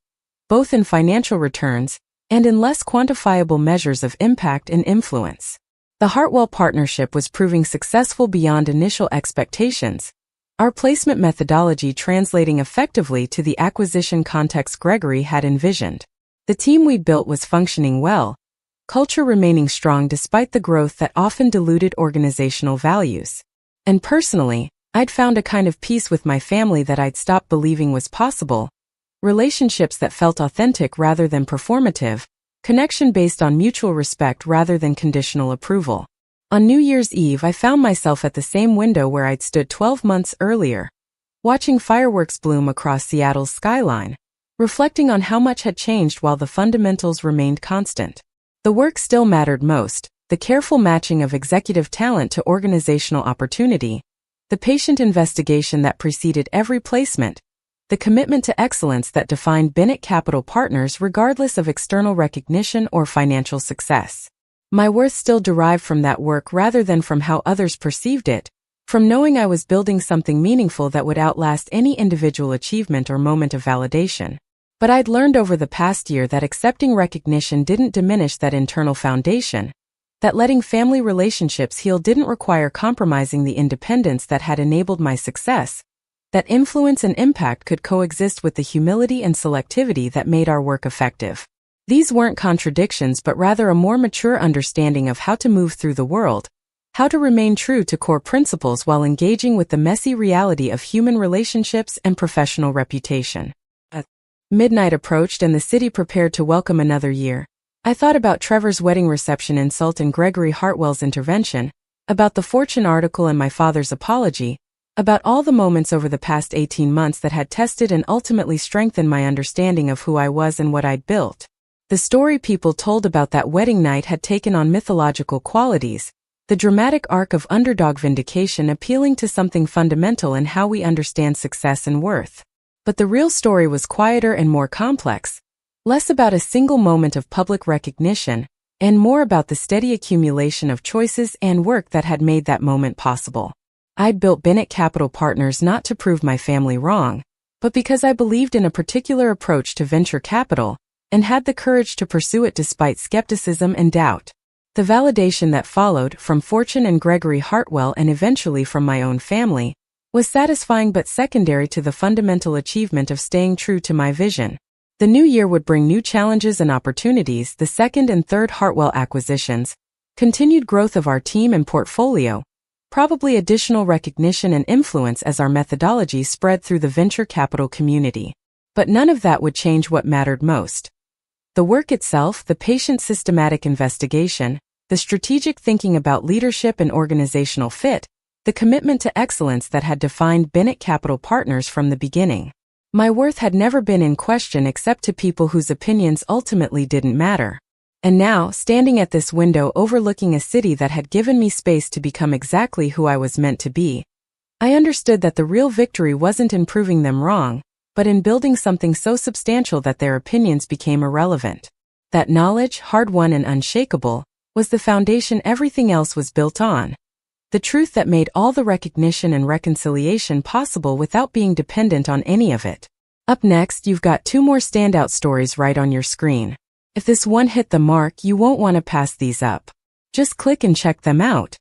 Speaker 1: both in financial returns and in less quantifiable measures of impact and influence. The Hartwell partnership was proving successful beyond initial expectations, our placement methodology translating effectively to the acquisition context Gregory had envisioned. The team we'd built was functioning well, culture remaining strong despite the growth that often diluted organizational values. And personally, I'd found a kind of peace with my family that I'd stopped believing was possible, relationships that felt authentic rather than performative, connection based on mutual respect rather than conditional approval. On New Year's Eve, I found myself at the same window where I'd stood 12 months earlier, watching fireworks bloom across Seattle's skyline, reflecting on how much had changed while the fundamentals remained constant. The work still mattered most, the careful matching of executive talent to organizational opportunity, the patient investigation that preceded every placement, the commitment to excellence that defined Bennett Capital Partners regardless of external recognition or financial success. My worth still derived from that work rather than from how others perceived it, from knowing I was building something meaningful that would outlast any individual achievement or moment of validation. But I'd learned over the past year that accepting recognition didn't diminish that internal foundation, that letting family relationships heal didn't require compromising the independence that had enabled my success, that influence and impact could coexist with the humility and selectivity that made our work effective. These weren't contradictions but rather a more mature understanding of how to move through the world, how to remain true to core principles while engaging with the messy reality of human relationships and professional reputation. Midnight approached and the city prepared to welcome another year. I thought about Trevor's wedding reception insult and Gregory Hartwell's intervention, about the Fortune article and my father's apology, about all the moments over the past 18 months that had tested and ultimately strengthened my understanding of who I was and what I'd built. The story people told about that wedding night had taken on mythological qualities, the dramatic arc of underdog vindication appealing to something fundamental in how we understand success and worth. But the real story was quieter and more complex, less about a single moment of public recognition, and more about the steady accumulation of choices and work that had made that moment possible. I'd built Bennett Capital Partners not to prove my family wrong, but because I believed in a particular approach to venture capital, and had the courage to pursue it despite skepticism and doubt. The validation that followed, from Fortune and Gregory Hartwell and eventually from my own family, was satisfying but secondary to the fundamental achievement of staying true to my vision. The new year would bring new challenges and opportunities, the second and third Hartwell acquisitions, continued growth of our team and portfolio, probably additional recognition and influence as our methodology spread through the venture capital community. But none of that would change what mattered most. The work itself, the patient systematic investigation, the strategic thinking about leadership and organizational fit, the commitment to excellence that had defined Bennett Capital Partners from the beginning. My worth had never been in question except to people whose opinions ultimately didn't matter. And now, standing at this window overlooking a city that had given me space to become exactly who I was meant to be, I understood that the real victory wasn't in proving them wrong, but in building something so substantial that their opinions became irrelevant. That knowledge, hard-won and unshakable, was the foundation everything else was built on. The truth that made all the recognition and reconciliation possible without being dependent on any of it. Up next, you've got two more standout stories right on your screen. If this one hit the mark, you won't want to pass these up. Just click and check them out.